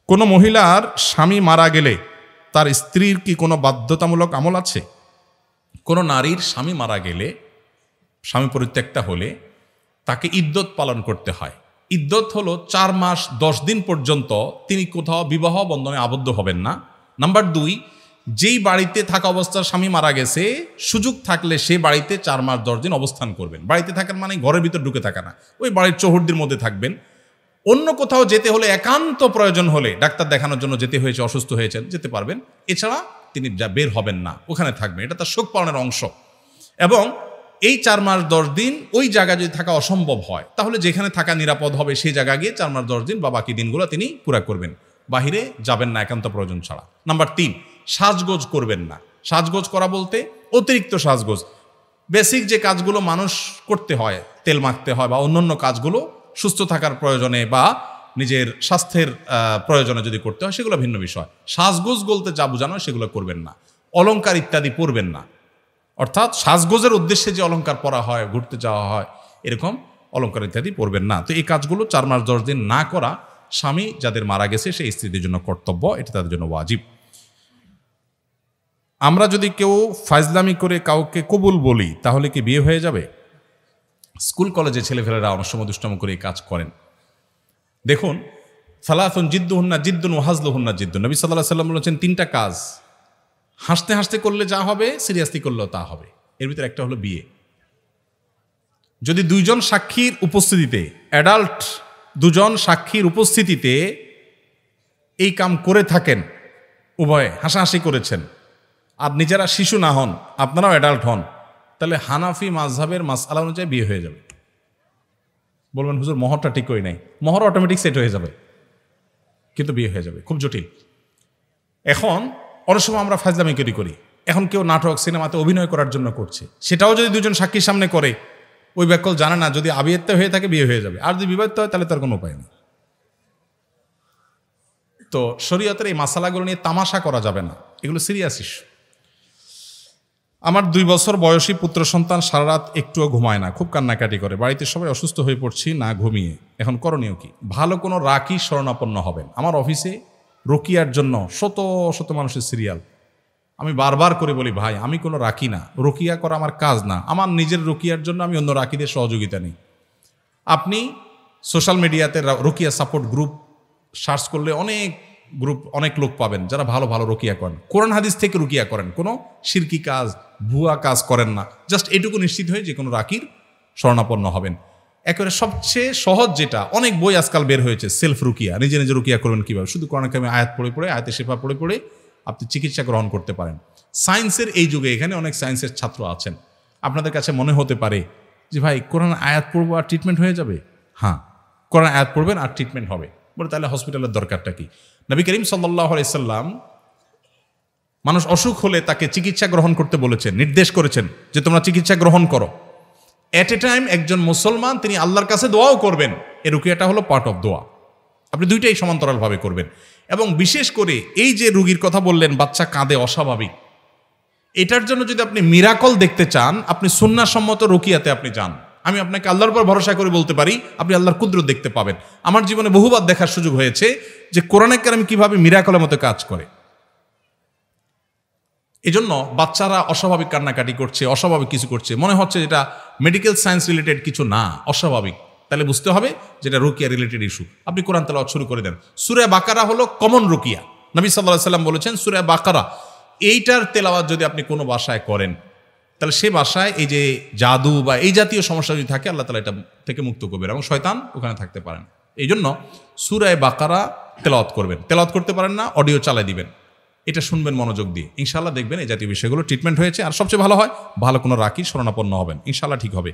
কোনো মহিলার স্বামী মারা গেলে তার স্ত্রীর কি কোনো বাধ্যতামূলক আমল আছে? কোনো নারীর স্বামী মারা গেলে, স্বামী পরিত্যক্তা হলে তাকে ইদ্যত পালন করতে হয়। ইদ্যত হলো 4 মাস 10 দিন পর্যন্ত তিনি কোথাও বিবাহ বন্ধনে আবদ্ধ হবেন না। নাম্বার 2, যেই বাড়িতে থাকা অবস্থায় স্বামী মারা গেছে, সুযোগ থাকলে সে বাড়িতে 4 মাস 10 দিন অবস্থান করবেন। বাড়িতে থাকার মানে ঘরের ভিতর ঢুকে থাকা না, ওই বাড়ির চৌহদ্দির মধ্যে থাকবেন। অন্য কোথাও যেতে হলে, একান্ত প্রয়োজন হলে, ডাক্তার দেখানোর জন্য যেতে হয়েছে, অসুস্থ হয়েছেন, যেতে পারবেন। এছাড়া তিনি বের হবেন না, ওখানে থাকবেন। এটা তার শোক পালনের অংশ। এবং এই 4 মাস 10 দিন ওই জায়গায় যদি থাকা অসম্ভব হয়, তাহলে যেখানে থাকা নিরাপদ হবে সেই জায়গা গিয়ে 4 মাস 10 দিন বা বাকি দিনগুলো তিনি পুরা করবেন। বাহিরে যাবেন না একান্ত প্রয়োজন ছাড়া। নাম্বার 3, সাজগোজ করবেন না। সাজগোজ করা বলতে অতিরিক্ত সাজগোজ। বেসিক যে কাজগুলো মানুষ করতে হয়, তেল মাখতে হয় বা অন্যান্য কাজগুলো সুস্থ থাকার প্রয়োজনে বা নিজের স্বাস্থ্যের প্রয়োজনে যদি করতে হয়, সেগুলো ভিন্ন বিষয়। সাজগোজ বলতে যা বোঝানো সেগুলো করবেন না। অলংকার ইত্যাদি পরবেন না। অর্থাৎ সাজগোজের উদ্দেশ্যে যে অলংকার পরা হয়, ঘুরতে যাওয়া হয়, এরকম অলংকার ইত্যাদি পরবেন না। তো এই কাজগুলো 4 মাস 10 দিন না করা স্বামী যাদের মারা গেছে সেই স্ত্রীদের জন্য কর্তব্য, এটা তাদের জন্য ওয়াজিব। আমরা যদি কেউ ফাজলামি করে কাউকে কবুল বলি, তাহলে কি বিয়ে হয়ে যাবে? স্কুল কলেজে ছেলেফেলেরা অনেক সময় দুষ্টামি করে এই কাজ করেন। দেখুন, সালাতুন জিদ্দুহুন্না জিদ্দুন ওয়া হাজলুহুন্না জিদ্দুন। নবী সাল্লাল্লাহু আলাইহি ওয়াসাল্লাম বলেছেন 3টা কাজ হাসতে হাসতে করলে যা হবে, সিরিয়াসলি করলেও তা হবে। এর ভিতরে একটা হলো বিয়ে। যদি 2 জন সাক্ষীর উপস্থিতিতে, অ্যাডাল্ট 2 জন সাক্ষীর উপস্থিতিতে এই কাম করে থাকেন, উভয়ে হাসাহাসি করেছেন, আর নিজেরা শিশু না হন, আপনারাও অ্যাডাল্ট হন, তাহলে হানাফি মাযহাবের মাসআলা অনুযায়ী বিয়ে হয়ে যাবে। বলবেন হুজুর মোহরটা ঠিক কই নাই। মোহর অটোমেটিক সেট হয়ে যাবে, কিন্তু বিয়ে হয়ে যাবে। খুব জটিল। এখন অনেক সময় আমরা ফাজলামি করি। এখন কেউ নাটক সিনেমাতে অভিনয় করার জন্য করছে, সেটাও যদি 2 জন সাক্ষীর সামনে করে, ওই ব্যাকল জানে না যদি আবিয়াত্ত হয়ে থাকে বিয়ে হয়ে যাবে, আর যদি বিবাহিত হয় তাহলে তার কোনো উপায় নেই। তো শরীয়তের এই মাসালাগুলো নিয়ে তামাশা করা যাবে না, এগুলো সিরিয়াস ইস্যু। আমার 2 বছর বয়সী পুত্র সন্তান সারা রাত একটুও ঘুমায় না, খুব কান্নাকাটি করে। বাড়িতে সবাই অসুস্থ হয়ে পড়ছি না ঘুমিয়ে। এখন করণীয় কি? ভালো কোনো রাকি শরণাপন্ন হবেন। আমার অফিসে রুকিয়ার জন্য শত শত মানুষের সিরিয়াল। আমি বারবার করে বলি, ভাই আমি কোনো রাকি না, রুকিয়া করা আমার কাজ না। আমার নিজের রুকিয়ার জন্য আমি অন্য রাকিদের সহযোগিতা নিই। আপনি সোশ্যাল মিডিয়াতে রুকিয়া সাপোর্ট গ্রুপ সার্চ করলে অনেক গ্রুপ, অনেক লোক পাবেন যারা ভালো ভালো রুকিয়া করেন, কোরআন হাদিস থেকে রুকিয়া করেন, কোনো শিরকি কাজ, ভুয়া কাজ করেন না। জাস্ট এটুকু নিশ্চিত হয়ে যে কোনো রাকির শরণাপন্ন হবেন। একেবারে সবচেয়ে সহজ যেটা, অনেক বই আজকাল বের হয়েছে, সেলফ রুকিয়া, নিজে নিজে রুকিয়া করবেন কীভাবে। শুধু কোরআন কারিমে আয়াত পড়ে আয়াতে শেফা পড়ে আপনি চিকিৎসা গ্রহণ করতে পারেন। সায়েন্সের এই যুগে এখানে অনেক সায়েন্সের ছাত্র আছেন, আপনাদের কাছে মনে হতে পারে যে ভাই কোরআন আয়াত পড়বো আর ট্রিটমেন্ট হয়ে যাবে। হ্যাঁ, কোরআন আয়াত পড়বেন আর ট্রিটমেন্ট হবে। বলে তাহলে হসপিটালের দরকারটা কি? নবী করিম সাল্লাল্লাহু আলাইহি সাল্লাম মানুষ অসুখ হলে তাকে চিকিৎসা গ্রহণ করতে বলেছেন, নির্দেশ করেছেন যে তোমরা চিকিৎসা গ্রহণ করো। এট এ টাইম একজন মুসলমান তিনি আল্লাহর কাছে দোয়াও করবেন। এই রুকিয়াটা হলো পার্ট অফ দোয়া। আপনি দুইটাই সমান্তরালভাবে করবেন। এবং বিশেষ করে এই যে রুগীর কথা বললেন, বাচ্চা কাঁদে অস্বাভাবিক, এটার জন্য যদি আপনি মিরাকল দেখতে চান, আপনি সুন্নাহসম্মত রুকিয়াতে আপনি যান। আমি আপনাকে আল্লাহর উপর ভরসা করে বলতে পারি আপনি আল্লাহর কুদরত দেখতে পাবেন। আমার জীবনে বহুবার দেখার সুযোগ হয়েছে যে কোরআনে কারিম কিভাবে মিরাকলের মতো কাজ করে। এজন্য বাচ্চারা অস্বাভাবিক কান্নাকাটি করছে, অস্বাভাবিক কিছু করছে, মনে হচ্ছে যেটা মেডিকেল সায়েন্স রিলেটেড কিছু না, অস্বাভাবিক, তাহলে বুঝতে হবে যেটা রুকিয়া রিলেটেড ইস্যু। আপনি কোরআন তেলাওয়াত শুরু করে দেন। সূরা বাকারা হলো কমন রুকিয়া। নবী সাল্লাল্লাহু আলাইহি সাল্লাম বলেছেন সূরা বাকারা, এইটার তেলাওয়াত যদি আপনি কোনো ভাষায় করেন, তাহলে সে ভাষায় এই যে জাদু বা এই জাতীয় সমস্যা যদি থাকে, আল্লাহ তাআলা এটা থেকে মুক্ত করবেন এবং শয়তান ওখানে থাকতে পারেন। এই জন্য সূরা বাকারা তেলাওয়াত করবেন। তেলাওয়াত করতে পারেন না, অডিও চালাই দিবেন। এটা শুনবেন মনোযোগ দিয়ে, ইনশাআল্লাহ দেখবেন এই জাতীয় বিষয়গুলো ট্রিটমেন্ট হয়েছে। আর সবচেয়ে ভালো হয় ভালো কোনো রাখি শরণাপন্ন হবেন, ইনশাআল্লাহ ঠিক হবে।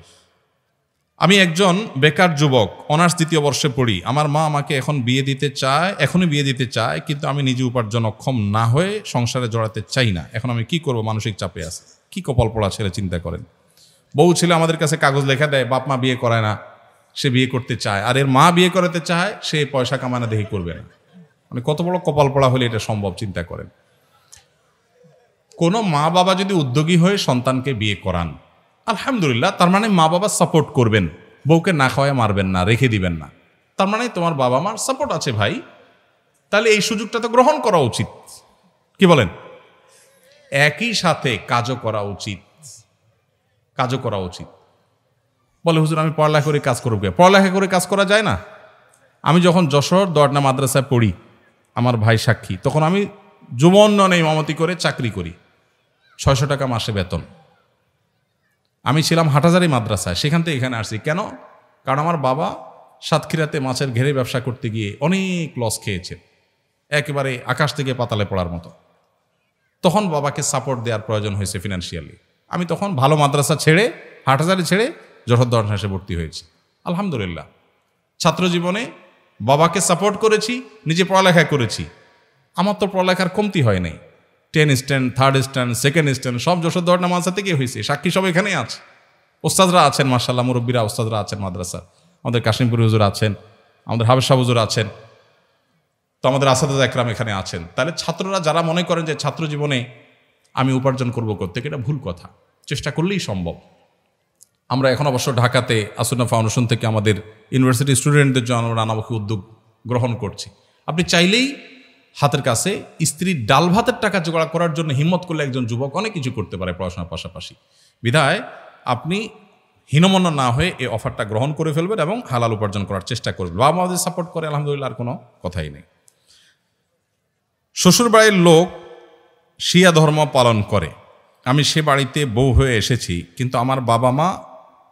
আমি একজন বেকার যুবক, অনার্স 2য় বর্ষে পড়ি। আমার মা আমাকে এখনই বিয়ে দিতে চায়, কিন্তু আমি নিজে উপার্জন অক্ষম না হয়ে সংসারে জড়াতে চাই না। এখন আমি কি করব? মানসিক চাপে আছে। কি কপাল পড়া ছেলে, চিন্তা করেন। বউ ছেলে আমাদের কাছে কাগজ লেখা দেয়, বাপ মা বিয়ে করায় না, সে বিয়ে করতে চায়, আর এর মা বিয়ে করাতে চায়, সে পয়সা কামানো দেখি করবে না। মানে কত বড় কপাল পড়া হলে এটা সম্ভব, চিন্তা করেন। কোনো মা বাবা যদি উদ্যোগী হয়ে সন্তানকে বিয়ে করান, আলহামদুলিল্লাহ, তার মানে মা বাবা সাপোর্ট করবেন, বউকে না খাওয়ায় মারবেন না, রেখে দিবেন না, তার মানে তোমার বাবা মার সাপোর্ট আছে ভাই। তাহলে এই সুযোগটা তো গ্রহণ করা উচিত, কি বলেন? একই সাথে কাজও করা উচিত। বলে হুজুর আমি পড়ালেখা করে কাজ করব। পড়ালেখা করে কাজ করা যায় না? আমি যখন যশোর দোয়ারনা মাদ্রাসায় পড়ি, আমার ভাই সাক্ষী, তখন আমি যুব উন্নয়নে ইমামতি করে চাকরি করি, 600 টাকা মাসে বেতন। আমি ছিলাম হাটহাজারী মাদ্রাসায়, সেখান থেকে এখানে আসছি। কেন? কারণ আমার বাবা সাতক্ষীরাতে মাছের ঘেরে ব্যবসা করতে গিয়ে অনেক লস খেয়েছে, একেবারে আকাশ থেকে পাতালে পড়ার মতো। তখন বাবাকে সাপোর্ট দেওয়ার প্রয়োজন হয়েছে ফিনান্সিয়ালি। আমি তখন ভালো মাদ্রাসা ছেড়ে, হাটহাজারী ছেড়ে যশোর দর্শনে ভর্তি হয়েছি। আলহামদুলিল্লাহ, ছাত্র জীবনে বাবাকে সাপোর্ট করেছি, নিজে পড়ালেখা করেছি। আমার তো পড়ালেখার কমতি হয় নাই। 10 stand, 3rd stand, 2nd stand সব যশোর দর্শনা মাদ্রাসা থেকে হয়েছে। সাক্ষী সব এখানেই আছে, ওস্তাদরা আছেন, মাশাআল্লাহ, মুরব্বীরা ওস্তাদরা আছেন মাদ্রাসা। আমাদের কাশিমপুর হুজুর আছেন, আমাদের হাবেজ সাহেব হুজুর আছেন, তো আমাদের আসাদুল আকরাম এখানে আছেন। তাহলে ছাত্ররা যারা মনে করেন যে ছাত্র জীবনে আমি উপার্জন করবো করতে, এটা ভুল কথা। চেষ্টা করলেই সম্ভব। আমরা এখন অবশ্য ঢাকাতে আসুন্না ফাউন্ডেশন থেকে আমাদের ইউনিভার্সিটি স্টুডেন্টদের জন্য আমরা নানামুখী উদ্যোগ গ্রহণ করছি। আপনি চাইলেই হাতের কাছে স্ত্রীর ডাল ভাতের টাকা জোগাড় করার জন্য হিম্মত করলে একজন যুবক অনেক কিছু করতে পারে পড়াশোনার পাশাপাশি। বিধায় আপনি হীনমন্য না হয়ে এই অফারটা গ্রহণ করে ফেলবেন এবং হালাল উপার্জন করার চেষ্টা করবেন। বাবা মাদের সাপোর্ট করে, আলহামদুলিল্লাহ, আর কোনো কথাই নেই। শ্বশুরবাড়ির লোক শিয়া ধর্ম পালন করে, আমি সে বাড়িতে বউ হয়ে এসেছি, কিন্তু আমার বাবা মা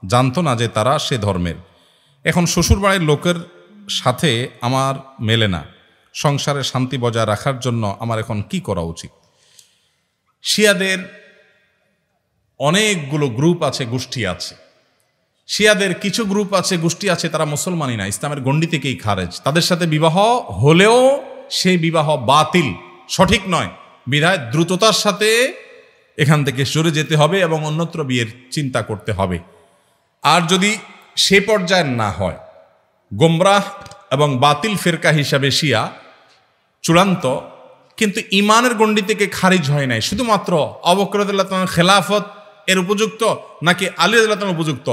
জানতো না যে তারা সে ধর্মের। এখন শ্বশুরবাড়ির লোকের সাথে আমার মেলে না, সংসারে শান্তি বজায় রাখার জন্য আমার এখন কি করা উচিত? শিয়াদের অনেকগুলো গ্রুপ আছে, গোষ্ঠী আছে। শিয়াদের কিছু গ্রুপ আছে, গোষ্ঠী আছে, তারা মুসলমানই না, ইসলামের গণ্ডি থেকেই খারেজ। তাদের সাথে বিবাহ হলেও সেই বিবাহ বাতিল, সঠিক নয়। বিধায় দ্রুততার সাথে এখান থেকে সরে যেতে হবে এবং অন্যত্র বিয়ের চিন্তা করতে হবে। আর যদি সে পর্যায়ে না হয়, গোমরাহ এবং বাতিল ফেরকা হিসাবে শিয়া চূড়ান্ত, কিন্তু ইমানের গণ্ডি থেকে খারিজ হয় নাই, শুধুমাত্র আবু বকর রাদিয়াল্লাহু তাআলার খেলাফত এর উপযুক্ত নাকি আলী রাদিয়াল্লাহু তাআলার উপযুক্ত,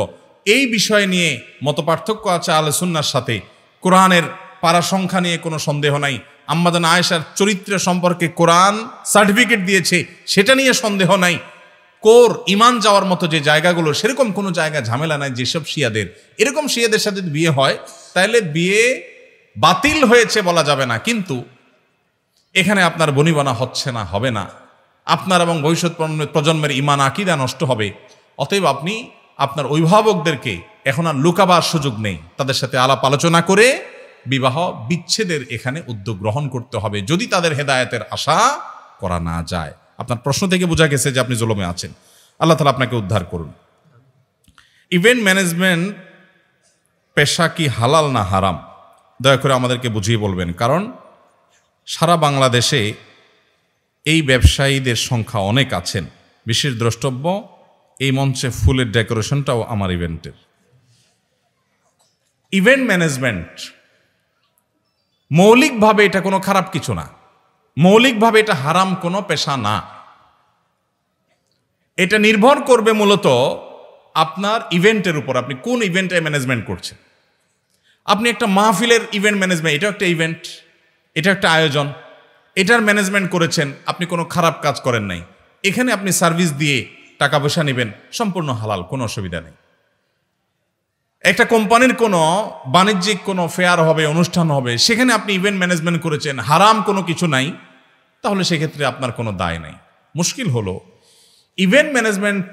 এই বিষয় নিয়ে মতপার্থক্য আছে আহলে সুন্নাহর সাথে। কোরআনের পারা সংখ্যা নিয়ে কোনো সন্দেহ নাই। আম্মাজান আয়েশার চরিত্রের সম্পর্কে কোরআন সার্টিফিকেট দিয়েছে, সেটা নিয়ে সন্দেহ নাই। কোর ইমান যাওয়ার মতো যে জায়গাগুলো, সেরকম কোনো জায়গা ঝামেলা নাই যেসব শিয়াদের। এরকম শিয়াদের সাথে বিয়ে হয়, তাহলে বিয়ে বাতিল হয়েছে বলা যাবে না, কিন্তু এখানে আপনার বনিবনা হচ্ছে না, হবে না, আপনার এবং ভবিষ্যৎ প্রজন্মের ইমান আকীদা নষ্ট হবে। অতএব আপনি আপনার অভিভাবকদেরকে এখন আর লুকাবার সুযোগ নেই, তাদের সাথে আলাপ আলোচনা করে বিবাহ বিচ্ছেদের এখানে উদ্যোগ গ্রহণ করতে হবে, যদি তাদের হেদায়েতের আশা করা না যায়। আপনার প্রশ্ন থেকে বোঝা গেছে যে আপনি জুলুমে আছেন। আল্লাহ তাআলা আপনাকে উদ্ধার করুন। ইভেন্ট ম্যানেজমেন্ট পেশা কি হালাল না হারাম? দয়া করে আমাদেরকে বুঝিয়ে বলবেন, কারণ সারা বাংলাদেশে এই ব্যবসায়ীদের সংখ্যা অনেক আছেন। বিশেষ দ্রষ্টব্য, এই মঞ্চে ফুলের ডেকোরেশনটাও আমার ইভেন্টের। ইভেন্ট ম্যানেজমেন্ট মৌলিকভাবে এটা কোনো খারাপ কিছু না, মৌলিকভাবে এটা হারাম কোনো পেশা না। এটা নির্ভর করবে মূলত আপনার ইভেন্টের উপর, আপনি কোন ইভেন্টে ম্যানেজমেন্ট করছেন। আপনি একটা মাহফিলের ইভেন্ট ম্যানেজমেন্ট, এটাও একটা ইভেন্ট, এটা একটা আয়োজন, এটার ম্যানেজমেন্ট করেছেন, আপনি কোনো খারাপ কাজ করেন নাই। এখানে আপনি সার্ভিস দিয়ে টাকা পয়সা নেবেন, সম্পূর্ণ হালাল, কোনো অসুবিধা নেই। একটা কোম্পানির কোনো বাণিজ্যিক কোনো ফেয়ার হবে, অনুষ্ঠান হবে, সেখানে আপনি ইভেন্ট ম্যানেজমেন্ট করেছেন, হারাম কোনো কিছু নাই, তাহলে সেক্ষেত্রে আপনার কোনো দায় নাই। মুশকিল হলো ইভেন্ট ম্যানেজমেন্ট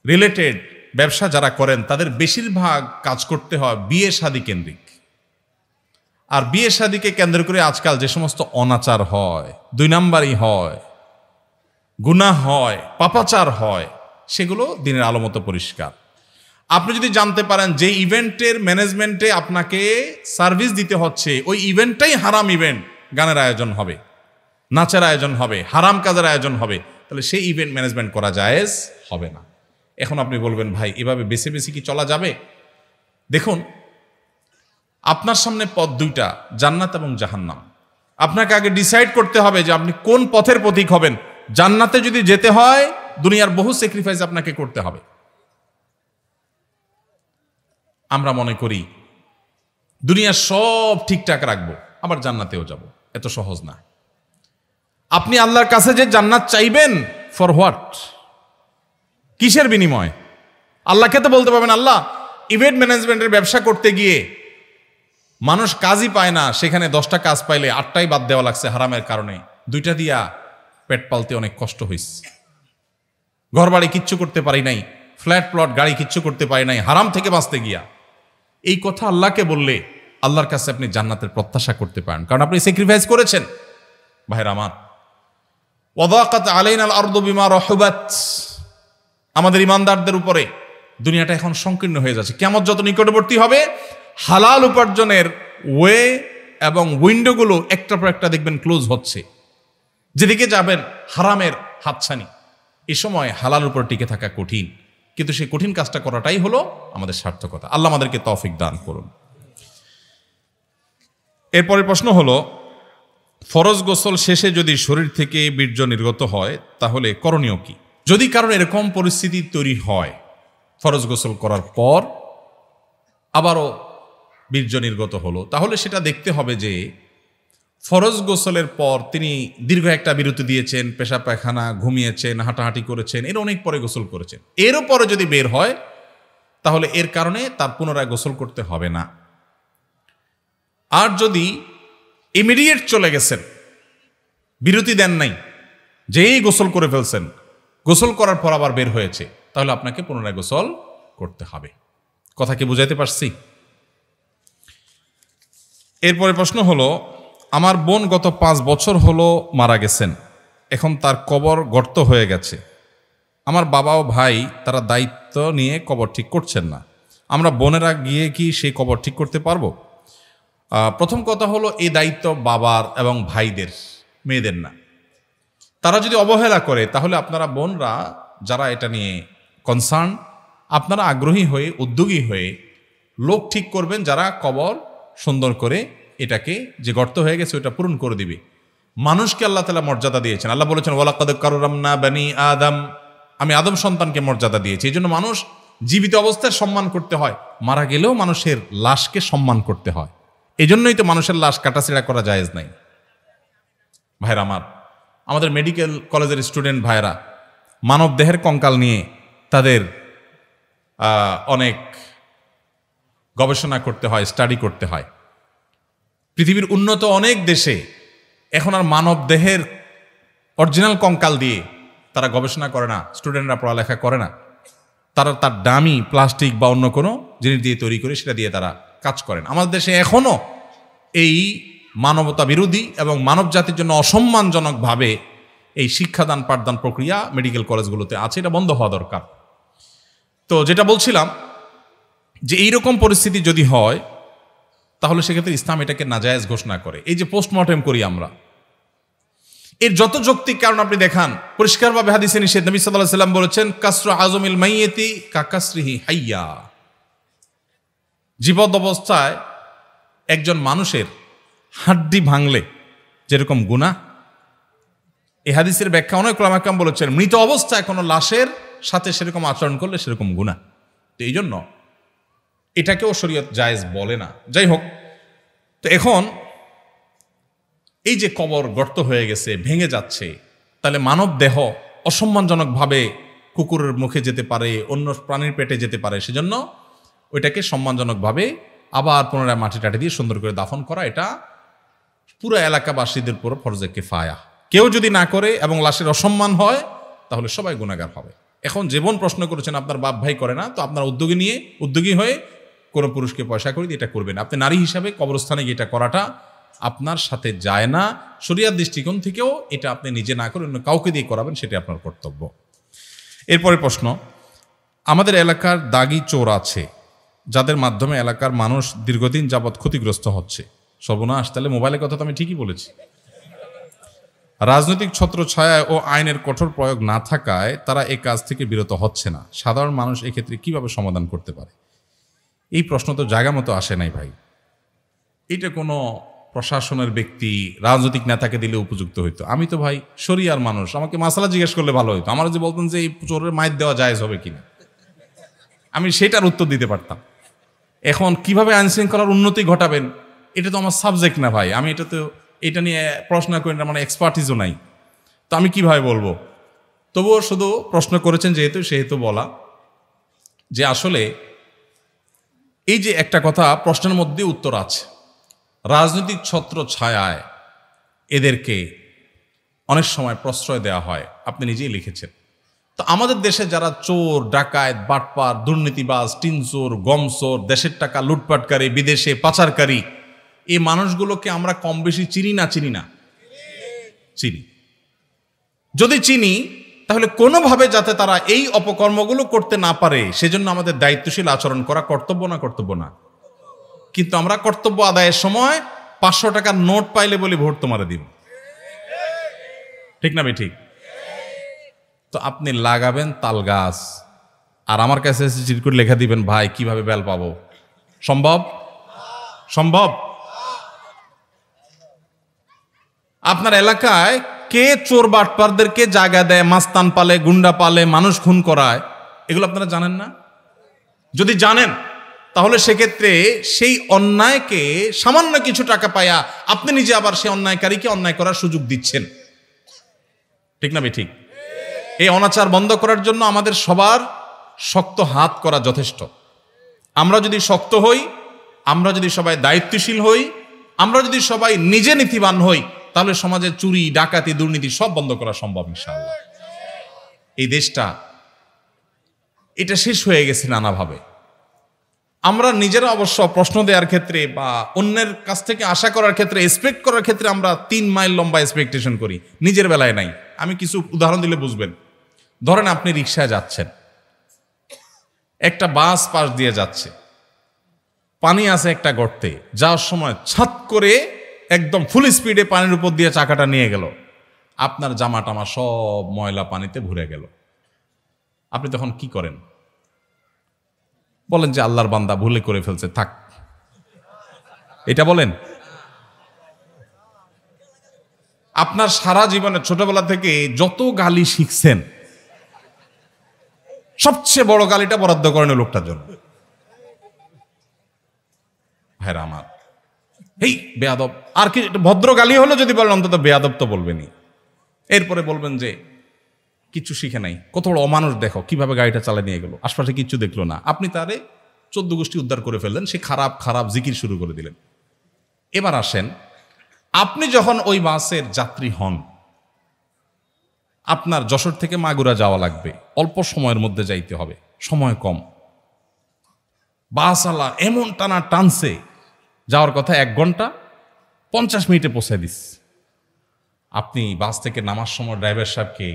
রিলেটেড ব্যবসা যারা করেন, তাদের বেশিরভাগ কাজ করতে হয় বিয়ে শাদী কেন্দ্রিক। আর বিয়ে শাদীকে কেন্দ্র করে আজকাল যে সমস্ত অনাচার হয়, 2 নাম্বারই হয়, গুনাহ হয়, পাপাচার হয়, সেগুলো দিনের আলো মতো পরিষ্কার। আপনি যদি জানতে পারেন যে ইভেন্টের ম্যানেজমেন্টে আপনাকে সার্ভিস দিতে হচ্ছে ওই ইভেন্টটাই হারাম ইভেন্ট, গানের আয়োজন হবে, নাচের আয়োজন হবে, হারাম কাজের আয়োজন হবে, তাহলে সেই ইভেন্ট ম্যানেজমেন্ট করা জায়েজ হবে না। এখন আপনি বলবেন ভাই এভাবে বেছে বেছে কি চলা যাবে? দেখুন, আপনার সামনে পথ 2টা, জান্নাত এবং জাহান্নাম। আপনাকে আগে ডিসাইড করতে হবে যে আপনি কোন পথের পথিক হবেন। জান্নাতে যদি যেতে হয় দুনিয়ার বহু স্যাক্রিফাইস আপনাকে করতে হবে। আমরা মনে করি দুনিয়ার সব ঠিকঠাক রাখবো আবার জান্নাতেও যাব, এত সহজ না। আপনি আল্লাহর কাছে যে জান্নাত চাইবেন, ফর হোয়াট? কিসের বিনিময়? আল্লাহকে তো বলতে পারবেন, আল্লাহ ইভেন্ট ম্যানেজমেন্টের ব্যবসা করতে গিয়ে মানুষ কাজই পায় না, সেখানে 10টা কাজ পাইলে 8টাই বাদ দেওয়া লাগছে হারামের কারণে, 2টা দিয়া পেট পালতে অনেক কষ্ট হয়েছে, ঘর বাড়ি কিচ্ছু করতে পারি নাই, ফ্ল্যাট প্লট গাড়ি কিচ্ছু করতে পারি নাই হারাম থেকে বাঁচতে গিয়া। এই কথা আল্লাহকে বললে আল্লাহর কাছে আপনি জান্নাতের প্রত্যাশা করতে পারেন, কারণ আপনি স্যাক্রিফাইস করেছেন। ভাইরা আমার, ওয়াদাকাত আলাইনাল আরদু বিমা রাহুবাত, আমাদের ইমানদারদের উপরে দুনিয়াটা এখন সংকীর্ণ হয়ে যাচ্ছে। কিয়ামত যত নিকটবর্তী হবে, হালাল উপার্জনের ওয়ে এবং উইন্ডোগুলো একটার পর একটা দেখবেন ক্লোজ হচ্ছে, যেদিকে যাবেন হারামের হাতছানি। এই সময় হালাল উপর টিকে থাকা কঠিন, কিন্তু সেই কঠিন কাজটা করাটাই হলো আমাদের সার্থকতা। আল্লাহ আমাদেরকে তৌফিক দান করুন। এরপরের প্রশ্ন হলো, ফরজ গোসল শেষে যদি শরীর থেকে বীর্য নির্গত হয় তাহলে করণীয় কি? যদি কারণ এরকম পরিস্থিতি তৈরি হয় ফরজ গোসল করার পর আবারও বীর্য নির্গত হলো, তাহলে সেটা দেখতে হবে যে ফরজ গোসলের পর তিনি দীর্ঘ একটা বিরতি দিয়েছেন, পেশাব পায়খানা, ঘুমিয়েছেন, হাঁটাহাঁটি করেছেন, এর অনেক পরে গোসল করেছেন, এরও পরে যদি বের হয় তাহলে এর কারণে তার পুনরায় গোসল করতে হবে না। আর যদি ইমিডিয়েট চলে গেছেন, বিরতি দেন নাই, যেই গোসল করে ফেলছেন, গোসল করার পর আবার বের হয়েছে, তাহলে আপনাকে পুনরায় গোসল করতে হবে। কথা কি বুঝাইতে পারছি? এরপরে প্রশ্ন হলো, আমার বোন গত 5 বছর হলো মারা গেছেন, এখন তার কবর গর্ত হয়ে গেছে। আমার বাবা ও ভাই তারা দায়িত্ব নিয়ে কবর ঠিক করছেন না, আমরা বোনেরা গিয়ে কি সেই কবর ঠিক করতে পারবো? প্রথম কথা হলো, এই দায়িত্ব বাবার এবং ভাইদের, মেয়েদের না। তারা যদি অবহেলা করে তাহলে আপনারা বোনরা যারা এটা নিয়ে কনসার্ন, আপনারা আগ্রহী হয়ে উদ্যোগী হয়ে লোক ঠিক করবেন যারা কবর সুন্দর করে এটাকে, যে গর্ত হয়ে গেছে ওটা পূরণ করে দিবে। মানুষকে আল্লাহ তাআলা মর্যাদা দিয়েছেন, আল্লাহ বলেছেন ওয়ালাকাদ কাররামনা বানি আদম, আমি আদম সন্তানকে মর্যাদা দিয়েছি। এই জন্য মানুষ জীবিত অবস্থায় সম্মান করতে হয়, মারা গেলেও মানুষের লাশকে সম্মান করতে হয়। এই জন্যই তো মানুষের লাশ কাটাছেড়া করা জায়েজ নাই। ভাইরা আমার, আমাদের মেডিকেল কলেজের স্টুডেন্ট ভাইরা মানব দেহের কঙ্কাল নিয়ে তাদের অনেক গবেষণা করতে হয়, স্টাডি করতে হয়। পৃথিবীর উন্নত অনেক দেশে এখন আর মানব দেহের অরিজিনাল কঙ্কাল দিয়ে তারা গবেষণা করে না, স্টুডেন্টরা পড়ালেখা করে না, তারা তার দামি প্লাস্টিক বা অন্য কোনো জিনিস দিয়ে তৈরি করে সেটা দিয়ে তারা কাজ করেন। আমাদের দেশে এখনও এই মানবতা বিরোধী এবং মানব জাতির জন্য অসম্মানজনকভাবে এই শিক্ষাদান পাঠদান প্রক্রিয়া মেডিকেল কলেজগুলোতে আছে, এটা বন্ধ হওয়া দরকার। তো যেটা বলছিলাম যে এইরকম পরিস্থিতি যদি হয় তাহলে সেক্ষেত্রে ইসলাম এটাকে নাজায়েজ ঘোষণা করে। এই যে পোস্টমর্টেম করি আমরা, এর যত যৌক্তিক কারণ আপনি দেখান, পরিষ্কারভাবে হাদিসে নিষেধ। নবী সাল্লাল্লাহু আলাইহি ওয়াসাল্লাম বলেছেন, কাসরু আযমিল মাইয়িতি কাকাসরিহি হাইয়া, জীবত অবস্থায় একজন মানুষের হাড্ডি ভাঙলে যেরকম গুনাহ, এই হাদিসের ব্যাখ্যা অনেক উলামা কেরাম বলেছেন মৃত অবস্থায় কোনো লাশের সাথে সেরকম আচরণ করলে সেরকম গুনাহ। তো এই জন্য এটাকেও শরীয়ত জায়েজ বলে না। যাই হোক, তো এখন এই যে কবর গর্ত হয়ে গেছে, ভেঙে যাচ্ছে, তাহলে মানব দেহ অসম্মানজনকভাবে কুকুরের মুখে যেতে পারে, অন্য প্রাণীর পেটে যেতে পারে, সেজন্য ওইটাকে সম্মানজনকভাবে আবার পুনরায় মাটি টাটি দিয়ে সুন্দর করে দাফন করা, এটা পুরো এলাকাবাসীদের পুরো ফরজে কিফায়া। কেউ যদি না করে এবং লাশের অসম্মান হয় তাহলে সবাই গুনাহগার হবে। এখন জীবন প্রশ্ন করেছেন আপনার বাপ ভাই করে না, তো আপনার উদ্যোগী হয়ে কোনো পুরুষকে পয়সা করে দিয়ে এটা করবেন। আপনি নারী হিসাবে কবরস্থানে গিয়ে এটা করাটা আপনার সাথে যায় না। শরিয়ার দৃষ্টিকোণ থেকেও এটা আপনি নিজে না করে অন্য কাউকে দিয়ে করাবেন, সেটা আপনার কর্তব্য। এরপরে প্রশ্ন, আমাদের এলাকার দাগি চোর আছে যাদের মাধ্যমে এলাকার মানুষ দীর্ঘদিন যাবৎ ক্ষতিগ্রস্ত হচ্ছে। সর্বনাশ, তাহলে মোবাইলের কথা তো আমি ঠিকই বলেছি। রাজনৈতিক ছত্রছায়ায় ও আইনের কঠোর প্রয়োগ না থাকায় তারা এই কাজ থেকে বিরত হচ্ছে না। সাধারণ মানুষ এক্ষেত্রে কিভাবে সমাধান করতে পারে? এই প্রশ্ন তো জায়গা মতো আসে নাই ভাই। এটা কোনো প্রশাসনের ব্যক্তি, রাজনৈতিক নেতাকে দিলে উপযুক্ত হইতো। আমি তো ভাই শরিয়ার মানুষ, আমাকে মাসালা জিজ্ঞেস করলে ভালো হইতো। আমার যে বলতেন যে এই চোরের মাইর দেওয়া জায়েজ হবে কিনা, আমি সেটার উত্তর দিতে পারতাম। এখন কিভাবে আইন শৃঙ্খলার উন্নতি ঘটাবেন, এটা তো আমার সাবজেক্ট না ভাই। আমি এটা নিয়ে প্রশ্ন করি না, মানে এক্সপার্টিসও নাই, তো আমি কিভাবে বলবো? তবুও শুধু প্রশ্ন করেছেন সেহেতু বলা যে আসলে এই যে একটা কথা প্রশ্নের মধ্যে উত্তর আছে, রাজনৈতিক ছত্র ছায়ায় এদেরকে অনেক সময় প্রশ্রয় দেওয়া হয়, আপনি নিজেই লিখেছেন। তো আমাদের দেশে যারা চোর, ডাকাত, বাটপার, দুর্নীতিবাজ, টিনচোর, গমচোর, দেশের টাকা লুটপাটকারী, বিদেশে পাচারকারী, এই মানুষগুলোকে আমরা কম বেশি চিনি না? চিনি। যদি চিনি, তাহলে কোনোভাবে যাতে তারা এই অপকর্মগুলো করতে না পারে সেজন্য আমাদের দায়িত্বশীল আচরণ করা কর্তব্য না? কর্তব্য না? কিন্তু আমরা কর্তব্য আদায়ের সময় 500 টাকার নোট পাইলে বলি ভোট তোমারে দিব, ঠিক না ভাই? ঠিক। তো আপনি লাগাবেন তাল গাছ আর আমার কাছে চিট করে লেখা দিবেন ভাই কিভাবে বেল পাবো? সম্ভব? আপনার এলাকায় কে চোর বাটপারদেরকে জায়গা দেয়, মাস্তান পালে, গুন্ডা পালে, মানুষ খুন করায়, এগুলো আপনারা জানেন না? যদি জানেন তাহলে সেক্ষেত্রে সেই অন্যায়কে সামান্য কিছু টাকা পায়া আপনি নিজে আবার সেই অন্যায়কারীকে অন্যায় করার সুযোগ দিচ্ছেন, ঠিক না ভাই? ঠিক। এই অনাচার বন্ধ করার জন্য আমাদের সবার শক্ত হাত করা যথেষ্ট। আমরা যদি শক্ত হই, আমরা যদি সবাই দায়িত্বশীল হই, আমরা যদি সবাই নিজে নীতিবান হই, তাহলে সমাজের চুরি, ডাকাতি, দুর্নীতি সব বন্ধ করা সম্ভব ইনশাআল্লাহ। এই দেশটা এটা শেষ হয়ে গেছে নানাভাবে। আমরা নিজেরা অবশ্য প্রশ্ন দেওয়ার ক্ষেত্রে বা অন্যের কাছ থেকে আশা করার ক্ষেত্রে, এক্সপেক্ট করার ক্ষেত্রে আমরা 3 মাইল লম্বা এক্সপেকটেশন করি, নিজের বেলায় নাই। আমি কিছু উদাহরণ দিলে বুঝবেন। ধরেন আপনি রিকশায় যাচ্ছেন, একটা বাস পাশ দিয়ে যাচ্ছে, পানি আছে একটা গর্তে, যাওয়ার সময় ছাত করে একদম ফুল স্পিডে পানির উপর দিয়ে চাকাটা নিয়ে গেল, আপনার জামা টামা সব ময়লা পানিতে ভরে গেল। আপনি তখন কি করেন? বলেন যে আল্লাহর বান্দা ভুলে করে ফেলছে, থাক, এটা বলেন? আপনার সারা জীবনে ছোটবেলা থেকে যত গালি শিখছেন, সবচেয়ে বড় গালিটা বরাদ্দ করেন লোকটার জন্য। ভাইরা আমার, এই বেয়াদব, আর কি ভদ্র গালি হলো যদি বলেন অন্তত বেয়াদব তো বলবেনই। এরপরে বলবেন যে কিচ্ছু শিখে নাই, কত বড় অমানুষ, দেখো কিভাবে গাড়িটা চালিয়ে নিয়ে গেল, আশপাশে কিচ্ছু দেখলো না। আপনি তারে 14 গোষ্ঠী উদ্ধার করে ফেললেন, সে খারাপ খারাপ জিকির শুরু করে দিলেন। এবার আসেন, আপনি যখন ওই বাসের যাত্রী হন, আপনার যশোর থেকে মাগুরা যাওয়া লাগবে, অল্প সময়ের মধ্যে যাইতে হবে, সময় কম, বাসওয়ালা এমন টানা টানছে, যাওয়ার কথা 1 ঘন্টা 50 মিনিটে পৌঁছে দিস। আপনি বাস থেকে নামার সময় ড্রাইভার সাহেবকে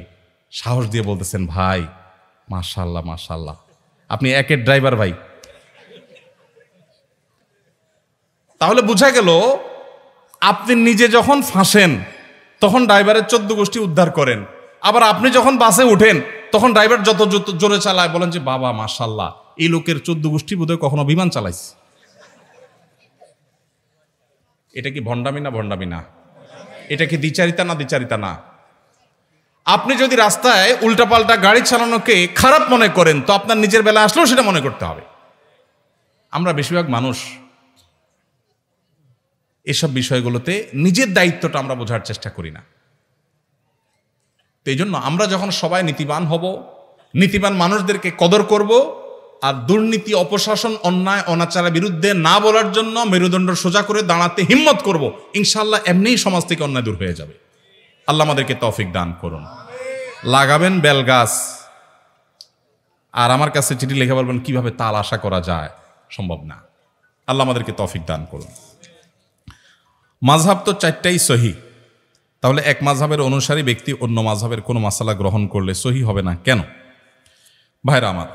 সাহস দিয়ে বলতেছেন, ভাই মাশাআল্লাহ মাশাআল্লাহ, আপনি একের ড্রাইভার ভাই। তাহলে বোঝা গেল আপনি নিজে যখন ফাঁসেন তখন ড্রাইভারের 14 গোষ্ঠী উদ্ধার করেন, আবার আপনি যখন বাসে উঠেন তখন ড্রাইভার যত জোরে চালায় বলেন যে বাবা মাশাআল্লাহ, এই লোকের 14 গোষ্ঠী বোধহয় কখনো বিমান চালাইছে। এটা কি ভণ্ডামি না? ভণ্ডামি না? এটা কি দ্বিচারিতা না? দ্বিচারিতা না? আপনি যদি রাস্তায় উল্টাপাল্টা গাড়ি চালানোকে খারাপ মনে করেন, তো আপনার নিজের বেলা আসলেও সেটা মনে করতে হবে। আমরা বেশিরভাগ মানুষ এসব বিষয়গুলোতে নিজের দায়িত্বটা আমরা বোঝার চেষ্টা করি না। তো এই জন্য আমরা যখন সবাই নীতিবান হব, নীতিবান মানুষদেরকে কদর করব, আর দুর্নীতি, অপশাসন, অন্যায়, অনাচারের বিরুদ্ধে না বলার জন্য মেরুদণ্ড সোজা করে দাঁড়াতে হিম্মত করব, ইনশাআল্লাহ এমনিই সমাজ থেকে অন্যায় দূর হয়ে যাবে। আল্লাহ আমাদেরকে তৌফিক দান করুন। লাগাবেন বেল গাছ আর আমার কাছে চিঠি লিখে বলবেন কিভাবে তাল আশা করা যায়, সম্ভব না। আল্লাহ আমাদেরকে তৌফিক দান করুন। মাযহাব তো চারটাই সহি, তাহলে এক মাযহাবের অনুসারী ব্যক্তি অন্য মাযহাবের কোনো মাসালা গ্রহণ করলে সহি হবে না কেন? ভাইরা আমার,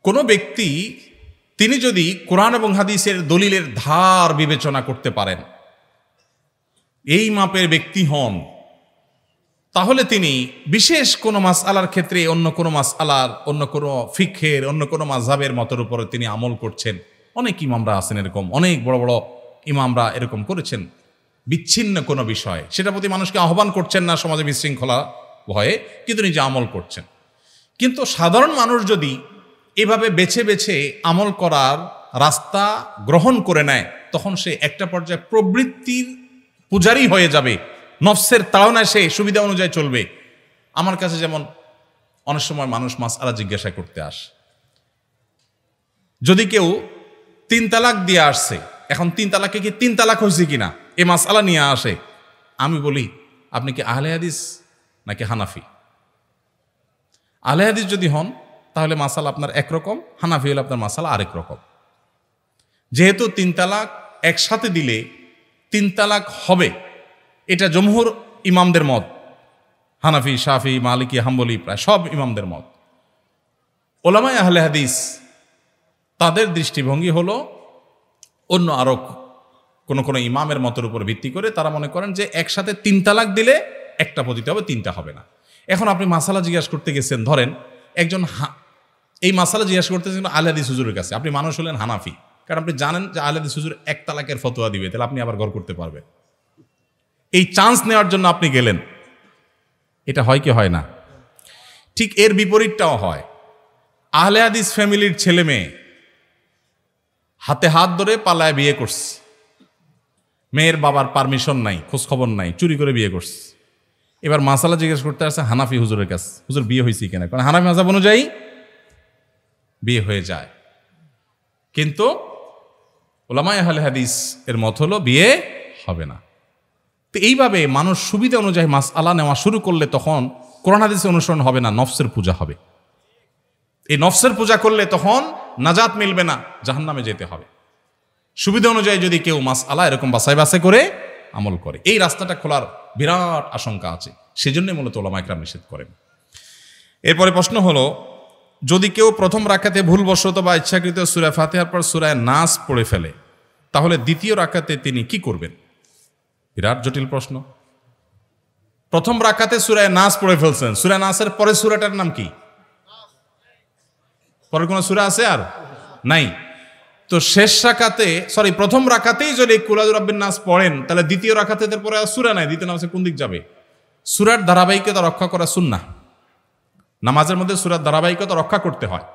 কোনো ব্যক্তি তিনি যদি কোরআন এবং হাদিসের দলিলের ধার বিবেচনা করতে পারেন, এই মাপের ব্যক্তি হন, তাহলে তিনি বিশেষ কোনো মাসআলার ক্ষেত্রে অন্য কোনো মাসআলার, অন্য কোনো ফিকহের, অন্য কোনো মাযহাবের মতের উপরে তিনি আমল করছেন। অনেক ইমামরা আছেন এরকম, অনেক বড় বড় ইমামরা এরকম করেছেন বিচ্ছিন্ন কোনো বিষয়, সেটার প্রতি মানুষকে আহ্বান করছেন না সমাজে বিশৃঙ্খলা ভয়ে, কিন্তু নিজে আমল করছেন। কিন্তু সাধারণ মানুষ যদি এভাবে বেছে বেছে আমল করার রাস্তা গ্রহণ করে নেয়, তখন সে একটা পর্যায়ে প্রবৃত্তির পূজারী হয়ে যাবে, নফসের তাড়নায় সে সুবিধা অনুযায়ী চলবে। আমার কাছে যেমন অনেক সময় মানুষ মাসআলা জিজ্ঞাসা করতে আসে, যদি কেউ 3 তালাক দিয়ে আসছে, এখন 3 তালাকে কি 3 তালাক হয়েছে কিনা এ মাসআলা নিয়ে আসে, আমি বলি আপনি কি আহলে হাদিস নাকি হানাফি? আহলে হাদিস যদি হন তাহলে মাসালা আপনার একরকম, হানাফি হলে আপনার মাসালা আরেক রকম। যেহেতু 3 তালাক একসাথে দিলে 3 তালাক হবে, এটা জমহুর ইমামদের মত, হানাফি, শাফি, মালিকি, হাম্বলি, প্রায় সব ইমামদের মত। ওলামায়ে আহলে হাদিস তাদের দৃষ্টিভঙ্গি হলো অন্য আরো কোনো ইমামের মতের উপর ভিত্তি করে তারা মনে করেন যে একসাথে 3 তালাক দিলে একটা পতিত হবে, 3টা হবে না। এখন আপনি মাসালা জিজ্ঞাসা করতে গেছেন, ধরেন একজন এই মাসালা জিজ্ঞাসা করতেছেন আহলে হাদিস হুজুরের কাছে, আপনি মানুষ হলেন হানাফি, কারণ আপনি জানেন যে আহলে হাদিস হুজুর 1 তালাকের ফতোয়া দিবে, তাহলে আপনি আবার ঘর করতে পারবেন। এই চান্স নেওয়ার জন্য আপনি গেলেন, এটা হয় কি হয় না? ঠিক এর বিপরীতটাও হয়। আহলে হাদিস ফ্যামিলির ছেলে মেয়ে হাতে হাত ধরে পালায় বিয়ে করছে, মেয়ের বাবার পারমিশন নাই, খোঁজ খবর নাই, চুরি করে বিয়ে করছে। এবার মাসালা জিজ্ঞেস করতে আসছে হানাফি হুজুরের কাছে, হুজুর বিয়ে হয়েছে কিনা? কারণ হানাফি মাযহাব অনুযায়ী বিয়ে হয়ে যায়, কিন্তু উলামায়ে আহলে হাদিস এর মত হলো বিয়ে হবে না। তো এইভাবে মানুষ সুবিধা অনুযায়ী মাসআলা নেওয়া শুরু করলে তখন কোরআন হাদিসের অনুসরণ হবে না, নফসের পূজা হবে। এই নফসের পূজা করলে তখন নাজাত মিলবে না, জাহান্নামে যেতে হবে। সুবিধা অনুযায়ী যদি কেউ মাসআলা এরকম বাছাই বাছাই করে আমল করে, এই রাস্তাটা খোলার বিরাট আশঙ্কা আছে, সেজন্যই মূলত উলামায়ে কেরাম নিষেধ করেন। এরপরে প্রশ্ন হলো, যদি কেউ প্রথম রাকাতে ভুলবশত বা ইচ্ছাকৃত সূরা ফাতিহার পর সূরা নাস পড়ে ফেলে, তাহলে দ্বিতীয় রাকাতে তিনি কি করবেন? বিরাট জটিল প্রশ্ন। প্রথম রাকাতে সূরা নাস পড়ে ফেলছেন, সূরা নাসের পরের সূরাটার নাম কি? পরের কোন সূরা আছে আর নাই? তো শেষ রাকাতে, প্রথম রাকাতেই যদি কুল আউযু বিরাব্বিন নাস পড়েন, তাহলে দ্বিতীয় রাকাতে এর পরে আর সূরা নাই, দ্বিতীয় নামাজে কোন দিক যাবে? সূরার ধারাবাহিকতা রক্ষা করা সুন্নাহ। নামাজের মধ্যে সূরার ধারাবাহিকতা রক্ষা করতে হয়।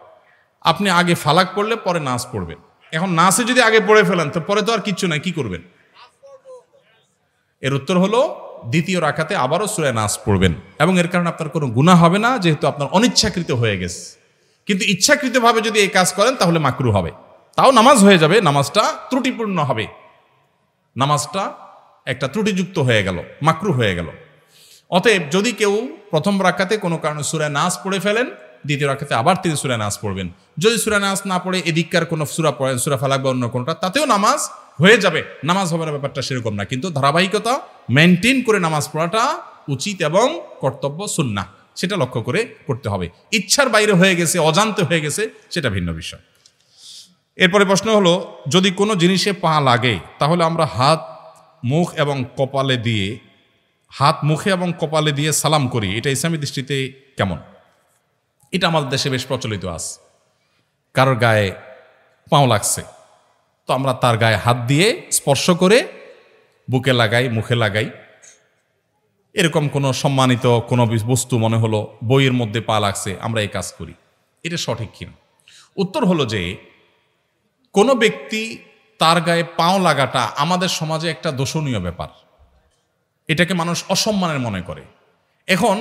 আপনি আগে ফালাক পড়লে পরে নাস পড়বেন। এখন নাসে যদি আগে পড়ে ফেলেন তো পরে তো আর কিচ্ছু নাই, কি করবেন? এর উত্তর হলো দ্বিতীয় রাকাতে আবারও সূরা নাস পড়বেন, এবং এর কারণে আপনার কোনো গুনাহ হবে না, যেহেতু আপনার অনিচ্ছাকৃত হয়ে গেছে। কিন্তু ইচ্ছাকৃতভাবে যদি এই কাজ করেন তাহলে মাকরুহ হবে, তাও নামাজ হয়ে যাবে, নামাজটা ত্রুটিপূর্ণ হবে, নামাজটা একটা ত্রুটিযুক্ত হয়ে গেল, মাকরুহ হয়ে গেল। অতএব যদি কেউ প্রথম রাকাতে কোনো কারণে সূরা নাস পড়ে ফেলেন, দ্বিতীয় রাকাতে আবার তিনি সূরা নাস পড়বেন। যদি সূরা নাস না পড়ে এদিককার কোনো সূরা পড়েন, সূরা ফালাক বা অন্য কোনটা, তাতেও নামাজ হয়ে যাবে, নামাজ হবে না ব্যাপারটা সেরকম না। কিন্তু ধারাবাহিকতা মেনটেন করে নামাজ পড়াটা উচিত এবং কর্তব্য, সুন্নাহ, সেটা লক্ষ্য করে করতে হবে। ইচ্ছার বাইরে হয়ে গেছে, অজান্তে হয়ে গেছে, সেটা ভিন্ন বিষয়। এরপরে প্রশ্ন হলো, যদি কোনো জিনিসে পা লাগে তাহলে আমরা হাত মুখে এবং কপালে দিয়ে সালাম করি, এটা ইসলামী দৃষ্টিতে কেমন? এটা আমাদের দেশে বেশ প্রচলিত আছে। কারোর গায়ে পাও লাগছে তো আমরা তার গায়ে হাত দিয়ে স্পর্শ করে বুকে লাগাই, মুখে লাগাই। এরকম কোনো সম্মানিত কোনো বস্তু মনে হলো বইয়ের মধ্যে পা লাগছে, আমরা এই কাজ করি, এটা সঠিক কিনা? উত্তর হলো যে কোনো ব্যক্তি তার গায়ে পাও লাগাটা আমাদের সমাজে একটা দোষণীয় ব্যাপার, এটাকে মানুষ অসম্মানের মনে করে। এখন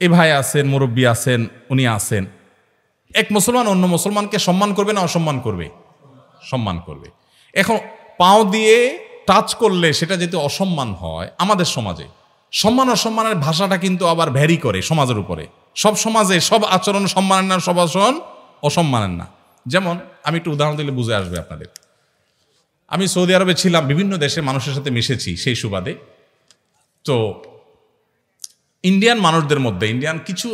এ ভাই আছেন, মুরব্বী আছেন, উনি আছেন, এক মুসলমান অন্য মুসলমানকে সম্মান করবে না অসম্মান করবে? সম্মান করবে। এখন পাও দিয়ে টাচ করলে সেটা যদি অসম্মান হয়, আমাদের সমাজে সম্মান অসম্মানের ভাষাটা কিন্তু আবার ভ্যারি করে সমাজের উপরে। সব সমাজে সব আচরণ সম্মানের না, সব আচরণ অসম্মানের না। যেমন আমি একটু উদাহরণ দিলে বুঝে আসবে আপনাদের। আমি সৌদি আরবে ছিলাম, বিভিন্ন দেশের মানুষের সাথে মিশেছি সেই সুবাদে। তো ইন্ডিয়ান মানুষদের মধ্যে, ইন্ডিয়ান কিছু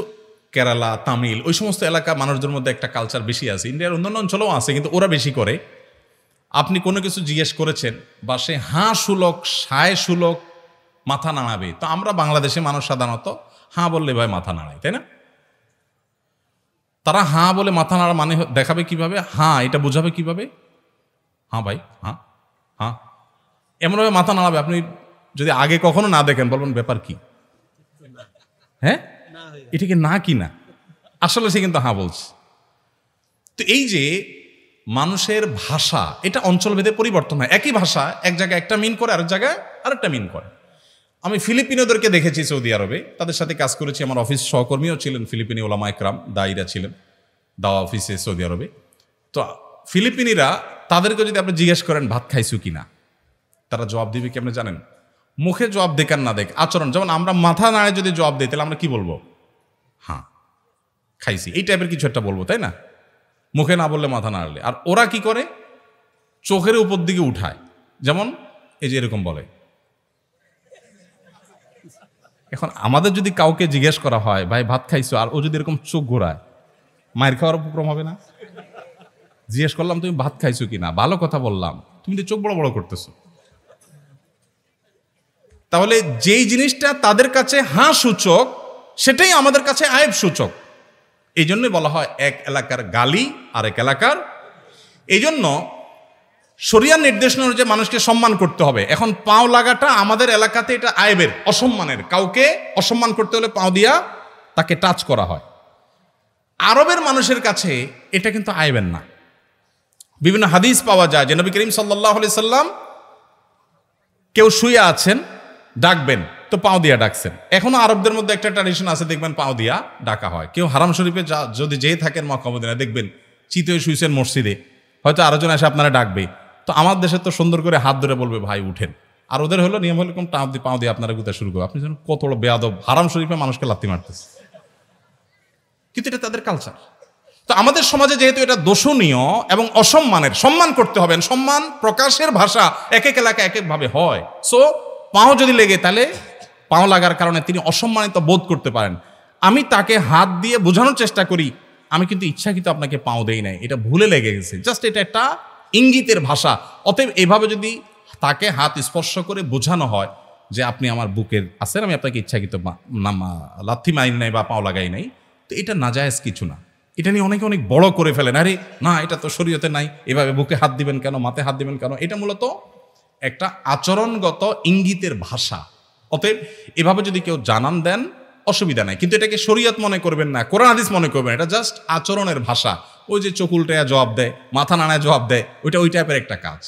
কেরালা, তামিল, ওই সমস্ত এলাকা মানুষদের মধ্যে একটা কালচার বেশি আছে, ইন্ডিয়ার অন্যান্য অঞ্চলেও আছে, কিন্তু ওরা বেশি করে। আপনি কোনো কিছু জিজ্ঞেস করেছেন বা সে হাঁ শুলক, সায় শুলক, মাথা নাড়াবে। তো আমরা বাংলাদেশে মানুষ সাধারণত হাঁ বললে ভাই মাথা নাড়াই, তাই না? তারা হাঁ বলে মাথা নাড়া মানে দেখাবে কিভাবে, হাঁ এটা বোঝাবে কিভাবে, হ্যাঁ ভাই, হ্যাঁ হ্যাঁ, এমনভাবে মাথা নাড়াবে। আপনি যদি আগে কখনো না দেখেন বলবেন ব্যাপার কি, হ্যাঁ এটা কি না কি না, আসলে সে কিন্তু হ্যাঁ বলছে। তো এই যে মানুষের ভাষা, এটা অঞ্চলভেদে পরিবর্তন হয়। একই ভাষা এক জায়গায় একটা মিন করে, আরেক জায়গায় আরেকটা মিন করে। আমি ফিলিপিনোদেরকে দেখেছি সৌদি আরবে, তাদের সাথে কাজ করেছি। আমার অফিস সহকর্মীও ছিলেন ফিলিপিনি ওলামা একরাম, দায়ীরা ছিলেন দাওয়া অফিসে সৌদি আরবে। তো ফিলিপিনিরা, তাদেরকে যদি আপনি জিজ্ঞেস করেন ভাত খাইছু কিনা, তারা জবাব দিবে কি আপনি জানেন? মুখে জবাব দেখান না দেখ, আচরণ। যেমন আমরা মাথা নাড়ে যদি জবাব দিই, তাহলে আমরা কি বলবো? হ্যাঁ খাইছি, এই টাইপের কিছু একটা বলবো, তাই না? মুখে না বললে মাথা নাড়লে। আর ওরা কি করে? চোখের উপর দিকে উঠায়, যেমন এই যে এরকম বলে। এখন আমাদের যদি কাউকে জিজ্ঞেস করা হয় ভাই ভাত খাইছো, আর ও যদি এরকম চোখ ঘোরায়, মায়ের খাওয়ার উপক্রম হবে না? জিজ্ঞেস করলাম তুমি ভাত খাইছো কিনা, ভালো কথা বললাম, তুমি তো চোখ বড় বড় করতেছো। তাহলে যেই জিনিসটা তাদের কাছে হাঁ সূচক, সেটাই আমাদের কাছে আয়েব সূচক। এই জন্যই বলা হয় এক এলাকার গালি আরেক এলাকার। এই জন্য শরিয়ার নির্দেশনা অনুযায়ী মানুষকে সম্মান করতে হবে। এখন পাও লাগাটা আমাদের এলাকাতে এটা আয়েবের, অসম্মানের। কাউকে অসম্মান করতে হলে পাও দিয়া তাকে টাচ করা হয়। আরবের মানুষের কাছে এটা কিন্তু আয়েবের না। বিভিন্ন হাদিস পাওয়া যায় যে নবী করিম সাল্লাল্লাহু আলাইহি সাল্লাম কেউ শুয়ে আছেন, ডাকবেন, তো পাও দিয়া ডাকছেন। এখনো আরবদের মধ্যে একটা ট্র্যাডিশন আছে, দেখবেন পাও দিয়া ডাকা হয়। কেউ হারাম শরীফে যদি যেয়ে থাকেন মক্কা মদিনায়, দেখবেন চিত হয়ে শুয়েছেন মসজিদে, হয়তো আরেকজন এসে আপনারা ডাকবে, তো আমার দেশে তো সুন্দর করে হাত ধরে বলবে ভাই উঠেন। আর ওদের হলো নিয়ম হলো এরকম পাও দিয়ে আপনারা গুতা শুরু করবে। আপনি যেন কত বড় বেয়াদব, হারাম শরীফে মানুষকে লাত্তি মারতেছে, কিন্তু এটা তাদের কালচার। তো আমাদের সমাজে যেহেতু এটা দোষণীয় এবং অসম্মানের, সম্মান করতে হবে। সম্মান প্রকাশের ভাষা এক এক এলাকায় এক একভাবে হয়। সো পাও যদি লেগে, তাহলে পাও লাগার কারণে তিনি অসম্মানিত বোধ করতে পারেন। আমি তাকে হাত দিয়ে বোঝানোর চেষ্টা করি, আমি কিন্তু ইচ্ছাকৃত আপনাকে পাও দেই নাই, এটা ভুলে লেগে গেছে, জাস্ট এটা একটা ইঙ্গিতের ভাষা। অতএব এভাবে যদি তাকে হাত স্পর্শ করে বোঝানো হয় যে আপনি আমার বুকের আছেন, আমি আপনাকে ইচ্ছাকৃত লাথি মারি নাই বা পাও লাগাই নাই, তো এটা নাজায়েজ কিছু না। এটা নিয়ে অনেকে অনেক বড় করে ফেলেন, আরে না এটা তো শরীয়তে নাই, এভাবে বুকে হাত দিবেন কেন, মাথায় হাত দিবেন কেন। এটা মূলত একটা আচরণগত ইঙ্গিতের ভাষা। অতএব এভাবে যদি কেউ জানান দেন অসুবিধা নাই, কিন্তু এটাকে শরীয়ত মনে করবেন না, কোরআন হাদিস মনে করবেন, এটা জাস্ট আচরণের ভাষা। ওই যে চোখ উল্টায়া জবাব দেয়, মাথা নাড়ায় জবাব দেয়, ওইটা ওই টাইপের একটা কাজ।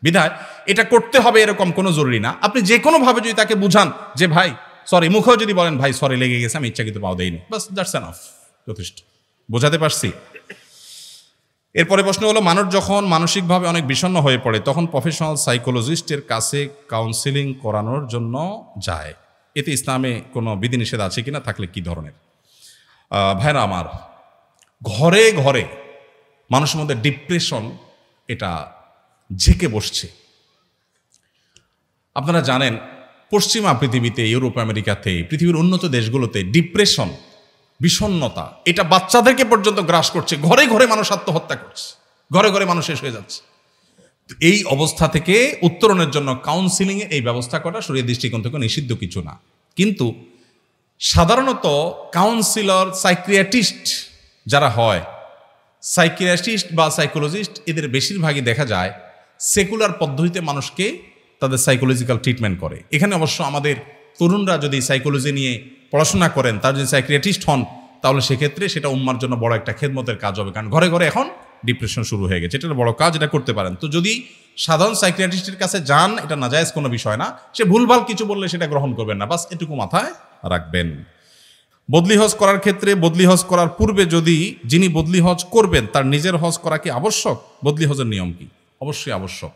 বিধায় এটা করতে হবে এরকম কোনো জরুরি না। আপনি যে কোনোভাবে যদি তাকে বুঝান যে ভাই সরি, মুখেও যদি বলেন ভাই সরি লেগে গেছে, আমি ইচ্ছাকৃত পাও দেইনি, বাস দ্যাটস এনাফ, যথেষ্ট। বোঝাতে পারছি? এরপরে প্রশ্ন হলো, মানুষ যখন মানসিকভাবে অনেক বিষণ্ণ হয়ে পড়ে, তখন প্রফেশনাল সাইকোলজিস্টের কাছে কাউন্সিলিং করানোর জন্য যায়, এতে ইসলামে কোনো বিধিনিষেধ আছে কিনা, থাকলে কি ধরনের? ভাইরা আমার, ঘরে ঘরে মানুষের মধ্যে ডিপ্রেশন এটা ঝেঁকে বসছে। আপনারা জানেন পশ্চিমা পৃথিবীতে, ইউরোপ আমেরিকাতে, পৃথিবীর উন্নত দেশগুলোতে ডিপ্রেশন, বিষণ্ণতা, এটা বাচ্চাদেরকে পর্যন্ত গ্রাস করছে। ঘরে ঘরে মানুষ আত্মহত্যা করছে, ঘরে ঘরে মানুষ শেষ হয়ে যাচ্ছে। এই অবস্থা থেকে উত্তরণের জন্য কাউন্সিলিংয়ে এই ব্যবস্থা করা শরীয়তের দৃষ্টিকোণ থেকে নিষিদ্ধ কিছু না। কিন্তু সাধারণত কাউন্সিলর, সাইকিয়াট্রিস্ট যারা হয়, সাইকিয়াট্রিস্ট বা সাইকোলজিস্ট, এদের বেশিরভাগই দেখা যায় সেকুলার পদ্ধতিতে মানুষকে তাদের সাইকোলজিক্যাল ট্রিটমেন্ট করে। এখানে অবশ্য আমাদের তরুণরা যদি সাইকোলজি নিয়ে পড়াশোনা করেন, তার যদি সাইকিয়াট্রিস্ট হন, তাহলে সেক্ষেত্রে সেটা উম্মার জন্য বড় একটা খেদমতের কাজ হবে। কারণ ঘরে ঘরে এখন ডিপ্রেশন শুরু হয়ে গেছে, এটা বড় কাজ, এটা করতে পারেন। তো যদি সাধারণ সাইকিয়াট্রিস্টের কাছে যান, এটা নাজায়েজ কোনো বিষয় না। সে ভুলভাল কিছু বললে সেটা গ্রহণ করবেন না, বাস এটুকু মাথায় রাখবেন। বদলি হজ করার ক্ষেত্রে, বদলি হজ করার পূর্বে যদি যিনি বদলি হজ করবেন তার নিজের হজ করা কি আবশ্যক? বদলি হজের নিয়ম কি? অবশ্যই আবশ্যক।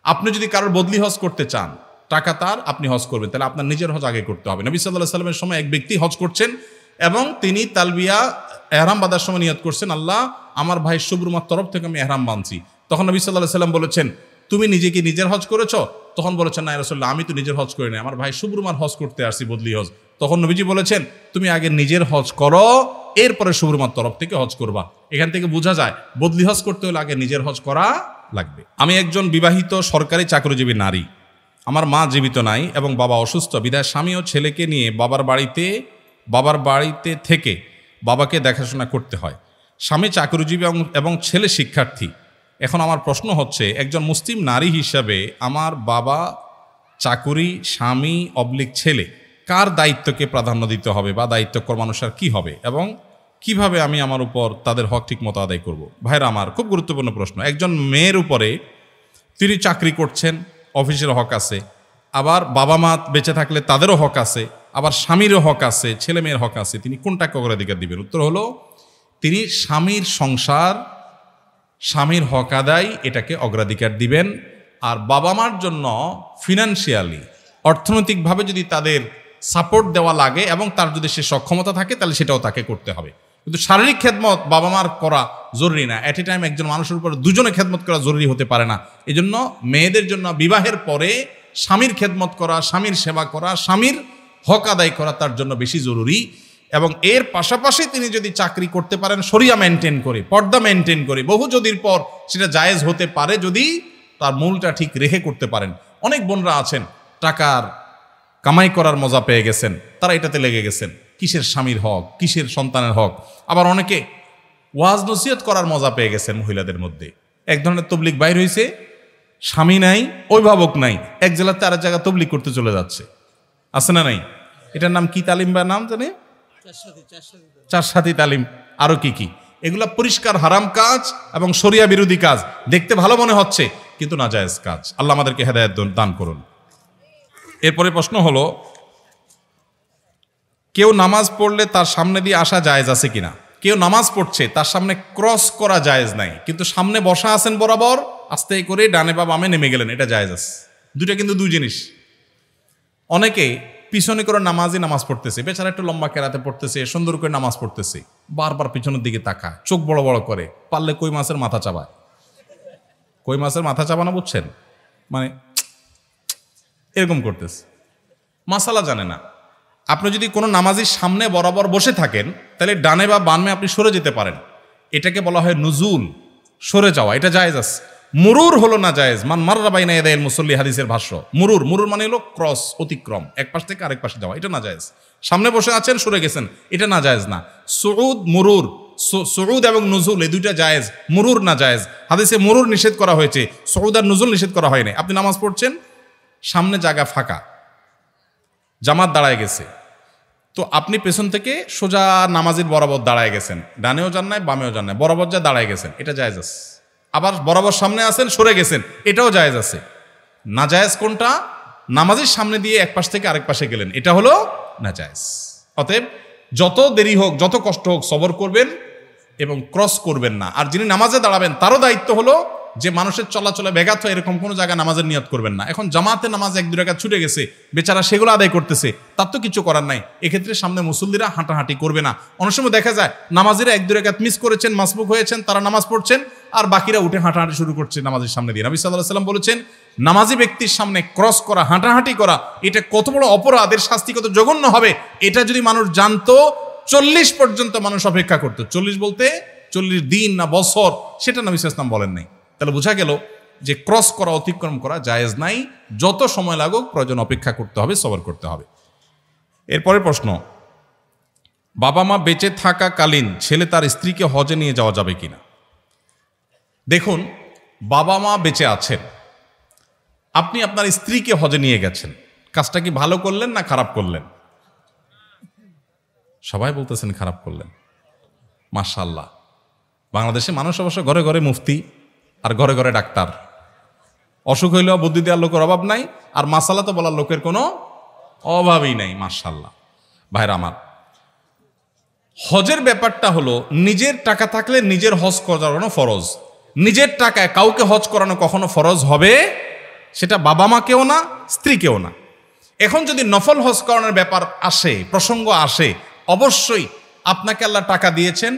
আপনি যদি কারোর বদলি হজ করতে চান, টাকা তার, আপনি হজ করবেন, তাহলে আপনার নিজের হজ আগে করতে হবে। নবী সাল্লাল্লাহু আলাইহি ওয়াসাল্লামের সময় এক ব্যক্তি হজ করছেন এবং তিনি তালবিয়া এহরাম বাঁধার সময় নিয়ত করছেন, আল্লাহ আমার ভাই শুভরুমার তরফ থেকে আমি এহরাম বাঁধছি। তখন নবী সাল্লাল্লাহু আলাইহি সাল্লাম বলেছেন, তুমি নিজে কি নিজের হজ করেছো? তখন বলেছেন, না ইয়া রাসূলুল্লাহ, আমি তো নিজের হজ করি নাই, আমার ভাই শুভরুমার হজ করতে আসছি, বদলি হজ। তখন নবীজি বলেছেন, তুমি আগে নিজের হজ করো, এরপরে শুভরুমার তরফ থেকে হজ করবা। এখান থেকে বোঝা যায় বদলি হজ করতে হলে আগে নিজের হজ করা লাগবে। আমি একজন বিবাহিত সরকারি চাকরিজীবী নারী। আমার মা জীবিত নাই এবং বাবা অসুস্থ, বিধায় স্বামী ও ছেলেকে নিয়ে বাবার বাড়িতে থেকে বাবাকে দেখাশোনা করতে হয়। স্বামী চাকরিজীবী এবং ছেলে শিক্ষার্থী। এখন আমার প্রশ্ন হচ্ছে, একজন মুসলিম নারী হিসাবে আমার বাবা চাকুরি, স্বামী ছেলে, কার দায়িত্বকে প্রাধান্য দিতে হবে বা দায়িত্বকর মানুষের কি হবে এবং কিভাবে আমি আমার উপর তাদের হক ঠিক মতো আদায় করব? ভাইরা আমার, খুব গুরুত্বপূর্ণ প্রশ্ন। একজন মেয়ের উপরে, তিনি চাকরি করছেন, অফিসের হক আছে, আবার বাবা মা বেঁচে থাকলে তাদেরও হক আছে, আবার স্বামীরও হক আছে, ছেলে মেয়ের হক আছে। তিনি কোনটাকে অগ্রাধিকার দিবেন? উত্তর হলো, তিনি স্বামীর সংসার, স্বামীর হক আদায়, এটাকে অগ্রাধিকার দিবেন। আর বাবা মার জন্য ফিনান্সিয়ালি, অর্থনৈতিকভাবে যদি তাদের সাপোর্ট দেওয়া লাগে এবং তার যদি সে সক্ষমতা থাকে, তাহলে সেটাও তাকে করতে হবে। কিন্তু শারীরিক খেদমত বাবা মার করা জরুরি না। অ্যাট এ টাইম একজন মানুষের উপর দুজনে খেদমত করা জরুরি হতে পারে না। এই জন্য মেয়েদের জন্য বিবাহের পরে স্বামীর খেদমত করা, স্বামীর সেবা করা, স্বামীর হক আদায় করা তার জন্য বেশি জরুরি। এবং এর পাশাপাশি তিনি যদি চাকরি করতে পারেন শরিয়া মেনটেন করে, পর্দা মেনটেন করে, বহু যদির পর সেটা জায়েজ হতে পারে যদি তার মূলটা ঠিক রেখে করতে পারেন। অনেক বোনরা আছেন টাকার কামাই করার মজা পেয়ে গেছেন, তারা এটাতে লেগে গেছেন, কিসের স্বামীর হক, কিসের সন্তানের হক। আবার অনেকে ওয়াজ নসিহত করার মজা পেয়ে গেছেন মহিলাদের মধ্যে। এক ধরনের তবলিগ বাইর হয়েছে, স্বামী নাই, অভিভাবক নাই, এক জেলাতে আরেক জায়গায় তবলিগ করতে চলে যাচ্ছে, আছে না নাই? এটার নাম কি তালিম বা নাম জানে? চারসাথী তালিম, আরো কি কি। এগুলা পরিষ্কার হারাম কাজ এবং শরিয়া বিরোধী কাজ। দেখতে ভালো মনে হচ্ছে কিন্তু নাজায়েজ কাজ। আল্লাহ আমাদেরকে হেদায়েত দান করুন। এরপরে প্রশ্ন হলো, কেউ নামাজ পড়লে তার সামনে দিয়ে আসা জায়েজ আছে কিনা? কেউ নামাজ পড়ছে, তার সামনে ক্রস করা জায়েজ নাই, কিন্তু সামনে বসা আছেন বরাবর, আস্তে করে ডানে বা বামে নেমে গেলেন, এটা জায়েজ আছে। দুইটা কিন্তু দুই জিনিস। অনেকে পিছনে করে নামাজ পড়তেছে, বেচারা একটু লম্বা কেরাতে পড়তেছে, সুন্দর করে নামাজ পড়তেছে, বারবার পিছনের দিকে তাকায়, চোখ বড় বড় করে, পারলে কই মাছের মাথা চাবায়। কই মাছের মাথা চাবানো বুঝছেন? মানে এরকম করতেছে, মাসালা জানে না। আপনি যদি কোনো নামাজির সামনে বরাবর বসে থাকেন, তাহলে ডানে বা বামে আপনি সরে যেতে পারেন। এটাকে বলা হয় নুজুল, সরে যাওয়া, এটা জায়েজ আছে। মুরুর হলো না জায়েজ। মান মাররা বাইনা ইয়াদাইল মুসাল্লি, হাদিসের ভাষ্য। মুরুর মানে হলো ক্রস, অতিক্রম, এক পাশ থেকে আরেক পাশে যাওয়া, এটা না জায়েজ। সামনে বসে আছেন, সরে গেছেন, এটা না জায়েজ না। সুউদ, মুরুর, সুউদ এবং নুজুল এই দুইটা জায়েজ, মুরুর না জায়েজ। হাদিসে মুরুর নিষেধ করা হয়েছে, সুউদ আর নুজুল নিষেধ করা হয়নি। আপনি নামাজ পড়ছেন, সামনে জায়গা ফাঁকা, জামাত দাঁড়ায় গেছে, তো আপনি পেছন থেকে সোজা নামাজের বরাবর দাঁড়ায় গেছেন, ডানেও যান নাই বামেও যান নাই, বরাবর যা দাঁড়ায় গেছেন, এটা জায়েজ আছে। আবার বরাবর সামনে আছেন, সরে গেছেন, এটাও জায়েজ আছে। না জায়েজ কোনটা? নামাজের সামনে দিয়ে এক পাশ থেকে আরেক পাশে গেলেন, এটা হলো না জায়েজ। অতএব যত দেরি হোক, যত কষ্ট হোক, সবর করবেন এবং ক্রস করবেন না। আর যিনি নামাজে দাঁড়াবেন তারও দায়িত্ব হলো যে মানুষের চলাচলে ব্যাঘাত হয় এরকম কোনো জায়গায় নামাজের নিয়ত করবেন না। এখন জামাতে নামাজ এক দুই রাকাত ছুটে গেছে, বেচারা সেগুলো আদায় করতেছে, তার তো কিছু করার নাই। এক্ষেত্রে সামনে মুসল্লিরা হাঁটাহাঁটি করবে না। অনেক সময় দেখা যায় নামাজিরা এক দুই রাকাত মিস করেছেন, মাসবুক হয়েছেন, তারা নামাজ পড়ছেন, আর বাকিরা উঠে হাঁটাহাঁটি শুরু করছে নামাজের সামনে দিয়ে। নবী সাল্লাল্লাহু আলাইহি ওয়াসাল্লাম বলেছেন, নামাজি ব্যক্তির সামনে ক্রস করা, হাঁটাহাঁটি করা, এটা কত বড় অপরাধ, এর শাস্তি কত জঘন্য হবে, এটা যদি মানুষ জানতো 40 পর্যন্ত মানুষ অপেক্ষা করতো। 40 বলতে 40 দিন না বছর, সেটা নবী সাল্লাল্লাহু আলাইহি ওয়াসাল্লাম বলেন নাই। তাহলে বোঝা গেল যে ক্রস করা, অতিক্রম করা জায়েজ নাই। যত সময় লাগুক প্রয়োজন অপেক্ষা করতে হবে, সবর করতে হবে। এরপরে প্রশ্ন, বাবা মা বেঁচে থাকাকালীন ছেলে তার স্ত্রীকে হজে নিয়ে যাওয়া যাবে কিনা? দেখুন, বাবা মা বেঁচে আছেন, আপনি আপনার স্ত্রীকে হজে নিয়ে গেছেন, কাজটা কি ভালো করলেন না খারাপ করলেন? সবাই বলতেছেন খারাপ করলেন। মাশাআল্লাহ, বাংলাদেশে মানুষ অবশ্য ঘরে ঘরে মুফতি আর ঘরে ঘরে ডাক্তার। অসুখ হইলেও বুদ্ধি দেওয়ার লোকের অভাব নাই, আর মাসালা তো বলার লোকের কোনো অভাবই নাই। মাশাআল্লাহ। ভাইরা আমার, হজের ব্যাপারটা হলো নিজের টাকা থাকলে নিজের হজ করানো ফরজ। নিজের টাকায় কাউকে হজ করানো কখনো ফরজ হবে, সেটা বাবা মাকেও না, স্ত্রীকেও না। এখন যদি নফল হজ করানোর ব্যাপার আসে, প্রসঙ্গ আসে, অবশ্যই আপনাকে আল্লাহ টাকা দিয়েছেন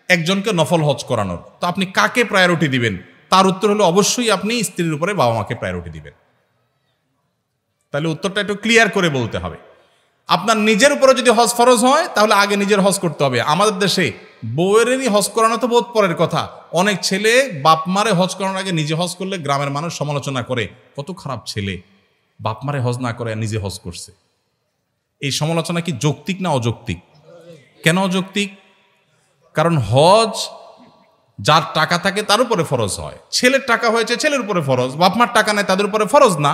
একজনকে নফল হজ করানোর, তো আপনি কাকে প্রায়োরিটি দিবেন? তার উত্তর হলো অবশ্যই আপনি স্ত্রীর উপরে বাবা মাকে প্রায়োরিটি দিবেন। তাহলে উত্তরটা একটু ক্লিয়ার করে বলতে হবে। আপনার নিজের উপরে যদি হজ ফরজ হয় তাহলে আগে নিজের হজ করতে হবে। আমাদের দেশে বউয়েরই হজ করানো তো বহুত পরের কথা। অনেক ছেলে বাপ মারে হজ করানোর আগে নিজে হজ করলে গ্রামের মানুষ সমালোচনা করে, কত খারাপ ছেলে, বাপ মারে হজ না করে নিজে হজ করছে। এই সমালোচনা কি যৌক্তিক না অযৌক্তিক? কেন অযৌক্তিক? কারণ হজ যার টাকা থাকে তার উপরে ফরজ হয়। ছেলের টাকা হয়েছে ছেলের উপরে ফরজ, বাপ মার টাকা নেয় তাদের উপরে ফরজ না।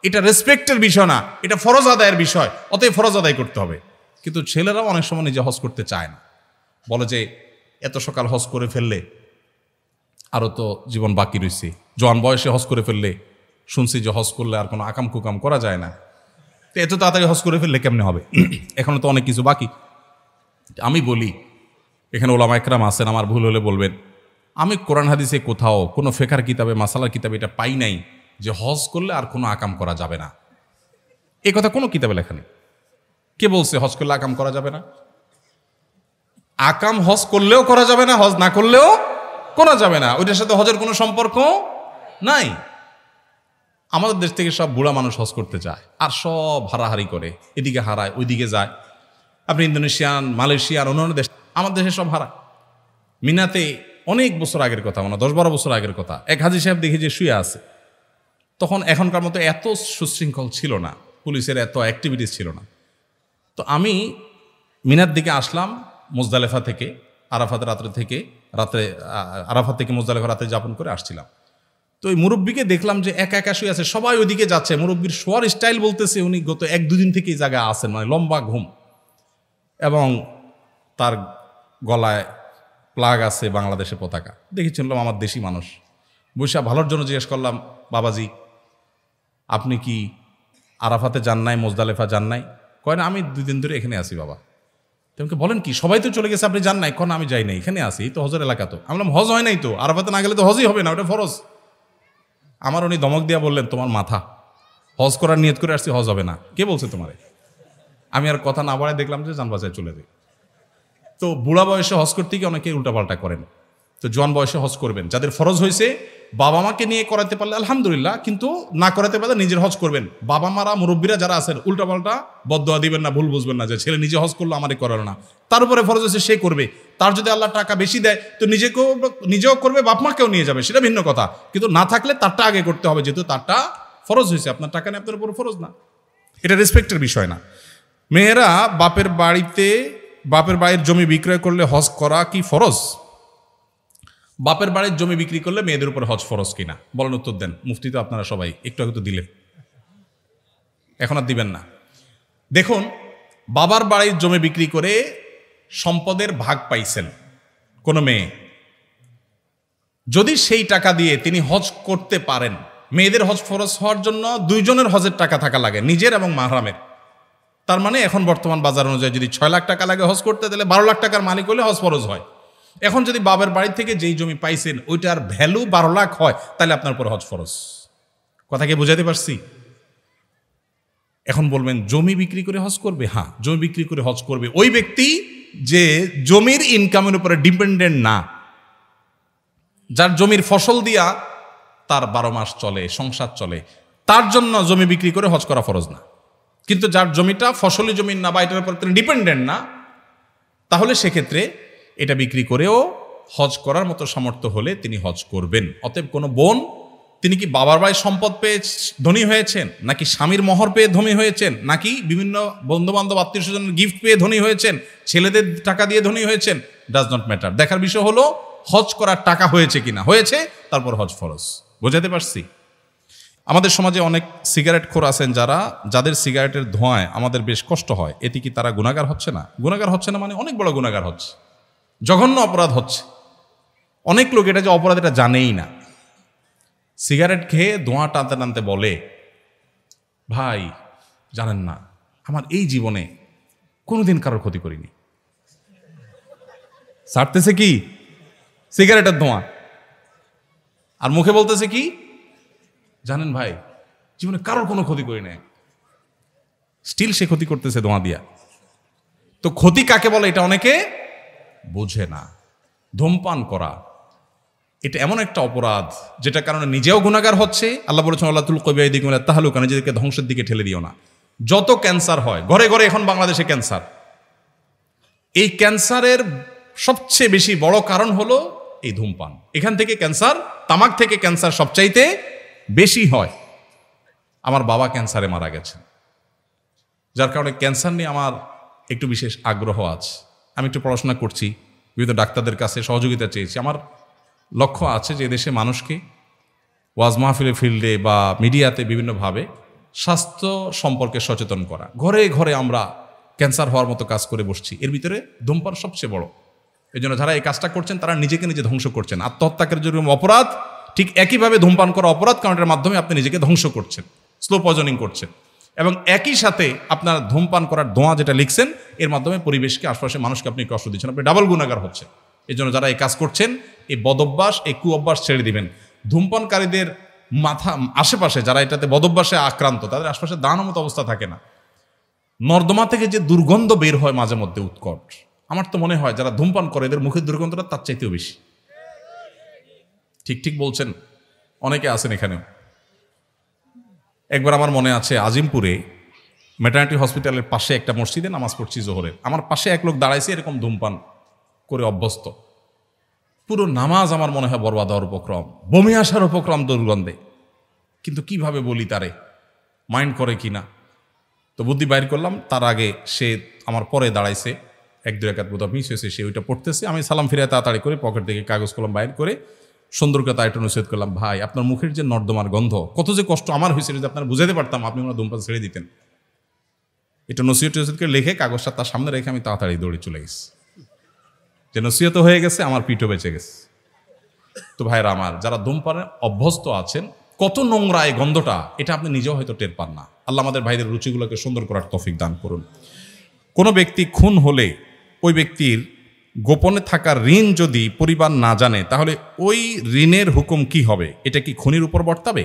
এটা রেসপেক্টের বিষয় না, এটা ফরজ আদায়ের বিষয়, অতএব ফরজ আদায় করতে হবে। কিন্তু ছেলেরাও অনেক সময় নিজে হজ করতে চায় না, বলে যে এত সকাল হজ করে ফেললে আরও তো জীবন বাকি রয়েছে, জোয়ান বয়সে হজ করে ফেললে শুনছি যে হজ করলে আর কোনো আকাম কুকাম করা যায় না, তো এত তাড়াতাড়ি হজ করে ফেললে কেমনে হবে, এখনো তো অনেক কিছু বাকি। আমি বলি, এখানে ওলামা একরাম আছেন, আমার ভুল হলে বলবেন, আমি কোরআন হাদিসে কোথাও কোনো ফেকার কিতাবে মাসালার কিতাবে এটা পাই নাই যে হজ করলে আর কোনো আকাম করা যাবে না। এই কথা কোনো কিতাবে লেখা নেই। কে বলছে হজ করলে আকাম করা যাবে না? আকাম হজ করলেও করা যাবে না, হজ না করলেও করা যাবে না, ওইটার সাথে হজের কোনো সম্পর্ক নাই। আমাদের দেশ থেকে সব বুড়া মানুষ হজ করতে চায় আর সব হারাহারি করে, এদিকে হারায় ওইদিকে যায়। আপনি ইন্দোনেশিয়ান, মালয়েশিয়ার, অন্যান্য দেশ, আমার দেশে সব হারায়। মিনাতে অনেক বছর আগের কথা, মানে 10-12 বছর আগের কথা, এক হাজি সাহেব দেখি যে শুয়ে আছে। তখন এখনকার মতো এত সুশৃঙ্খল ছিল না, পুলিশের এত অ্যাক্টিভিটিস ছিল না। তো আমি মিনার দিকে আসলাম মুজদালেফা থেকে, আরাফাত আরাফাত থেকে মুজদালেফা রাতে যাপন করে আসছিলাম। তো ওই মুরব্বীকে দেখলাম যে একা একা শুয়ে আছে, সবাই ওইদিকে যাচ্ছে। মুরব্বীর শোয়ার স্টাইল বলতেছে উনি গত 1-2 দিন থেকে এই জায়গায় আছেন, মানে লম্বা ঘুম, এবং তার গলায় প্লাগ আছে বাংলাদেশের পতাকা। দেখে চিনলাম আমার দেশি মানুষ। বৈশা ভালোর জন্য জিজ্ঞেস করলাম, বাবাজি আপনি কি আরাফাতে যান নাই, মুজদালেফা যান নাই? কয় না, আমি 2 দিন ধরে এখানে আছি বাবা। তোমাকে বলেন কি, সবাই তো চলে গেছে, আপনি যান নাই? কন আমি যাই নাই, এখানে আছি, এই তো হজের এলাকা। তো আমি বললাম হজ হয় নাই তো, আরাফাতে না গেলে তো হজই হবে না, ওটা ফরজ। আমার উনি ধমক দিয়া বললেন, তোমার মাথা, হজ করার নিয়ত করে আসছি, হজ হবে না। কে বলছে তোমারে? আমি আর কথা না বাড়ায় দেখলাম যে যান বাজায় চলে যাই। তো বুড়া বয়সে হজ করতে গিয়ে অনেকে উল্টাপাল্টা করেন। তো জোয়ান বয়সে হজ করবেন, যাদের ফরজ হয়েছে বাবা মাকে নিয়ে করাতে পারলে আলহামদুলিল্লাহ, কিন্তু না করাতে পারলে নিজের হজ করবেন। বাবা মারা মুরব্বীরা যারা আছেন উল্টাপাল্টা বদদোয়া দিবেন না, ভুল বুঝবেন না যে ছেলে নিজে হজ করলো আমারে করালো না। তার উপরে ফরজ হয়েছে সে করবে, তার যদি আল্লাহ টাকা বেশি দেয় তো নিজেও করবে, বাপ মাকেও নিয়ে যাবে, সেটা ভিন্ন কথা। কিন্তু না থাকলে তারটা আগে করতে হবে, যেহেতু তারটা ফরজ হয়েছে, আপনার টাকা নিয়ে আপনার উপর ফরজ না। এটা রেসপেক্টের বিষয় না। মেয়েরা বাপের বাড়ির জমি বিক্রয় করলে হজ করা কি ফরজ? বাপের বাড়ির জমি বিক্রি করলে মেয়েদের উপর হজ ফরজ কিনা বলেন, উত্তর দেন। মুফতি তো আপনারা সবাই একটু আগে তো দিলেন, এখন আর দিবেন না। দেখুন, বাবার বাড়ির জমি বিক্রি করে সম্পদের ভাগ পাইছেন কোনো মেয়ে, যদি সেই টাকা দিয়ে তিনি হজ করতে পারেন, মেয়েদের হজ ফরজ হওয়ার জন্য 2 জনের হজের টাকা থাকা লাগে, নিজের এবং মাহরামের। তার মানে এখন বর্তমান বাজার অনুযায়ী যদি 6 লাখ টাকা লাগে হজ করতে, তাহলে 12 লাখ টাকার মালিক হলে হজ ফরজ হয়। এখন যদি বাবার বাড়ি থেকে যেই জমি পাইছেন ওইটার ভ্যালু 12 লাখ হয়, তাহলে আপনার উপর হজ ফরজ। কথা কি বুঝাতে পারছি? এখন বলবেন জমি বিক্রি করে হজ করবে? হ্যাঁ, জমি বিক্রি করে হজ করবে ওই ব্যক্তি যে জমির ইনকামের উপরে ডিপেন্ডেন্ট না, যার জমির ফসল দিয়া তার 12 মাস চলে, সংসার চলে, তার জন্য জমি বিক্রি করে হজ করা ফরজ না। কিন্তু যার জমিটা ফসলি জমি না বা এটার উপর তিনি ডিপেন্ডেন্ট না, তাহলে সেক্ষেত্রে এটা বিক্রি করেও হজ করার মতো সামর্থ্য হলে তিনি হজ করবেন। অতএব কোনো বোন, তিনি কি বাবার বাড়ির সম্পদ পেয়ে ধনী হয়েছেন, নাকি স্বামীর মোহর পেয়ে ধনী হয়েছেন, নাকি বিভিন্ন বন্ধুবান্ধব আত্মীয় স্বজনের গিফট পেয়ে ধনী হয়েছেন, ছেলেদের টাকা দিয়ে ধনী হয়েছেন, ডাজ নট ম্যাটার। দেখার বিষয় হলো হজ করার টাকা হয়েছে কিনা, হয়েছে তারপর হজ ফরজ। বোঝাতে পারছি? আমাদের সমাজে অনেক সিগারেট খোর আছেন যাদের সিগারেটের ধোঁয়ায় আমাদের বেশ কষ্ট হয়। এতে কি তারা গুনাহগার হচ্ছে না? গুনাহগার হচ্ছে না মানে অনেক বড় গুনাহগার হচ্ছে, জঘন্য অপরাধ হচ্ছে। অনেক লোক এটা যে অপরাধ এটা জানেই না। সিগারেট খেয়ে ধোঁয়া টানতে টানতে বলে, ভাই জানেন না, আমার এই জীবনে কোনোদিন কারোর ক্ষতি করিনি। ছাড়তেছে কি? সিগারেটের ধোঁয়া। আর মুখে বলতেছে কি? জানেন ভাই, জীবনে কারোর কোনো ক্ষতি করি নাই। স্টিল সে ক্ষতি করতেছে ধোঁয়া দিয়া। তো ক্ষতি কাকে বলে এটা অনেকে বোঝে না। ধূমপান করা এটা এমন একটা অপরাধ যেটা কারণে নিজেও গুনাহগার হচ্ছে। আল্লাহ বলেছেন আল্লাহ তুলকু বিআইদিকুম ইলা তাহলুকা, নিজেদেরকে ধ্বংসের দিকে ঠেলে দিও না। যত ক্যান্সার হয় ঘরে ঘরে এখন বাংলাদেশে ক্যান্সার, এই ক্যান্সারের সবচেয়ে বেশি বড় কারণ হলো এই ধূমপান। এখান থেকে ক্যান্সার, তামাক থেকে ক্যান্সার সবচাইতে বেশি হয়। আমার বাবা ক্যান্সারে মারা গেছেন, যার কারণে ক্যান্সার নিয়ে আমার একটু বিশেষ আগ্রহ আছে। আমি একটু পড়াশোনা করছি, বিভিন্ন ডাক্তারদের কাছে সহযোগিতা চেয়েছি। আমার লক্ষ্য আছে যে দেশে মানুষকে ওয়াজ মাহফিলের ফিল্ডে বা মিডিয়াতে বিভিন্নভাবে স্বাস্থ্য সম্পর্কে সচেতন করা। ঘরে ঘরে আমরা ক্যান্সার হওয়ার মতো কাজ করে বসছি, এর ভিতরে ধূমপান সবচেয়ে বড়। এই জন্য যারা এই কাজটা করছেন তারা নিজেকে নিজে ধ্বংস করছেন। আত্মহত্যাকের যেরকম অপরাধ, ঠিক একইভাবে ধূমপান করা অপরাধ, কারণ এর মাধ্যমে আপনি নিজেকে ধ্বংস করছেন, স্লো পয়জনিং করছেন। এবং একই সাথে আপনার ধূমপান করার ধোঁয়া যেটা লিখছেন, এর মাধ্যমে পরিবেশকে, আশপাশের মানুষকে আপনি কষ্ট দিচ্ছেন, আপনি ডাবল গুনাহগার হচ্ছেন। এই জন্য যারা এই কাজ করছেন, এই বদভ্যাস, এই কুঅভ্যাস ছেড়ে দিবেন। ধূমপানকারীদের মাথা আশেপাশে যারা এটাতে বদভ্যাসে আক্রান্ত, তাদের আশপাশে দাঁড়ানোর মতো অবস্থা থাকে না। নর্দমা থেকে যে দুর্গন্ধ বের হয় মাঝে মধ্যে উৎকট, আমার তো মনে হয় যারা ধূমপান করে এদের মুখের দুর্গন্ধটা তার চাইতেও বেশি। ঠিক ঠিক বলছেন, অনেকে আছেন এখানেও। একবার আমার মনে আছে, আজিমপুরে ম্যাটার্নিটি হসপিটালের পাশে একটা মসজিদে নামাজ পড়ছি জোহরের, আমার পাশে এক লোক দাঁড়াইছে এরকম ধূমপান করে অভ্যস্ত। পুরো নামাজ আমার মনে হয় বরবাদ হওয়ার উপক্রম, বমি আসার উপক্রম দুর্গন্ধে। কিন্তু কিভাবে বলি তারে, মাইন্ড করে কিনা, তো বুদ্ধি বাইর করলাম। তার আগে সে আমার পরে দাঁড়াইছে, এক দুই রাকাত বোধহয় মিস হয়েছে, সে ওইটা পড়তেছে। আমি সালাম ফিরে তাড়াতাড়ি করে পকেট থেকে কাগজ কলম বাইর করে সুন্দর করে তার একটু নসিহত করলাম, ভাই আপনার মুখের যে নর্দমার গন্ধ, কত যে কষ্ট আমার হয়েছে, যদি আপনারা বুঝাতে পারতাম আপনি ওনার ধূমপান ছেড়ে দিতেন। এটা নসিহত করে লিখে কাগজটা তার সামনে রেখে আমি তাড়াতাড়ি দৌড়ে চলে গেছি, যে নসিহত হয়ে গেছে, আমার পিঠও বেঁচে গেছে। তো ভাইরা আমার, যারা ধূমপানে অভ্যস্ত আছেন, কত নোংরা এই গন্ধটা, এটা আপনি নিজেও হয়তো টের পান না। আল্লাহ আমাদের ভাইদের রুচিগুলোকে সুন্দর করার তৌফিক দান করুন। কোনো ব্যক্তি খুন হলে ওই ব্যক্তির গোপনে থাকা ঋণ যদি পরিবার না জানে, তাহলে ওই ঋণের হুকুম কি হবে? এটা কি খুনির উপর বর্তাবে?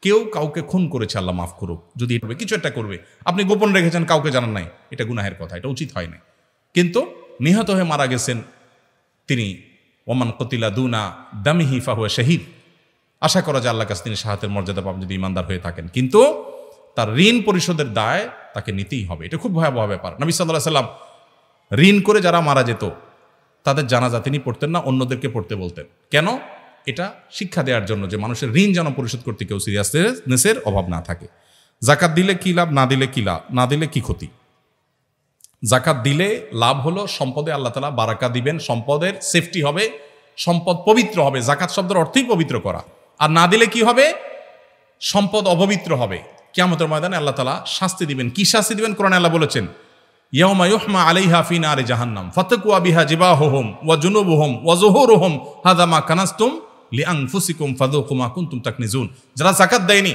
কেউ কাউকে খুন করেছে, আল্লাহ মাফ করুক, যদি কিছু একটা করবে, আপনি গোপন রেখেছেন, কাউকে জানান নাই, এটা গুনাহের কথা, এটা উচিত হয় নাই। কিন্তু নিহত হয়ে মারা গেছেন তিনি, ওমান কতিলা দুনা দামিহি ফাহুয়া শহীদ, আশা করা যায় আল্লাহর কাছে তিনি শাহাদাতের মর্যাদা পাবেন যদি ইমানদার হয়ে থাকেন। কিন্তু তার ঋণ পরিশোধের দায় তাকে নিতেই হবে। এটা খুব ভয়াবহ ব্যাপার। নবী সাল্লাল্লাহু আলাইহি সাল্লাম ঋণ করে যারা মারা যেত তাদের জানাজা তিনি পড়তেন না, অন্যদেরকে পড়তে বলতেন। কেন? এটা শিক্ষা দেওয়ার জন্য যে মানুষের ঋণ যেন পরিশোধ করতে কেউ সিরিয়াসনেসের অভাব না থাকে। জাকাত দিলে কি লাভ, না দিলে কি লাভ, না দিলে কি ক্ষতি? জাকাত দিলে লাভ হলো সম্পদে আল্লাহ তাআলা বারাকা দিবেন, সম্পদের সেফটি হবে, সম্পদ পবিত্র হবে। জাকাত শব্দের অর্থই পবিত্র করা। আর না দিলে কি হবে? সম্পদ অপবিত্র হবে। কিয়ামতের ময়দানে আল্লাহ তাআলা শাস্তি দিবেন। কি শাস্তি দিবেন? কোরআনে আল্লাহ বলেছেন, ইয়াউমা ইউহমা আলাইহা ফি নারি জাহান্নাম ফাতাকুয়া বিহা জিবাহুহুম ওয়া জুনুবুহুম ওয়া যুহুরুহুম হাযা মা কানাসতুম লিআনফুসিকুম ফাযুকু মা কুনতুম তাকনিজুন। যারা যাকাত দেয়নি,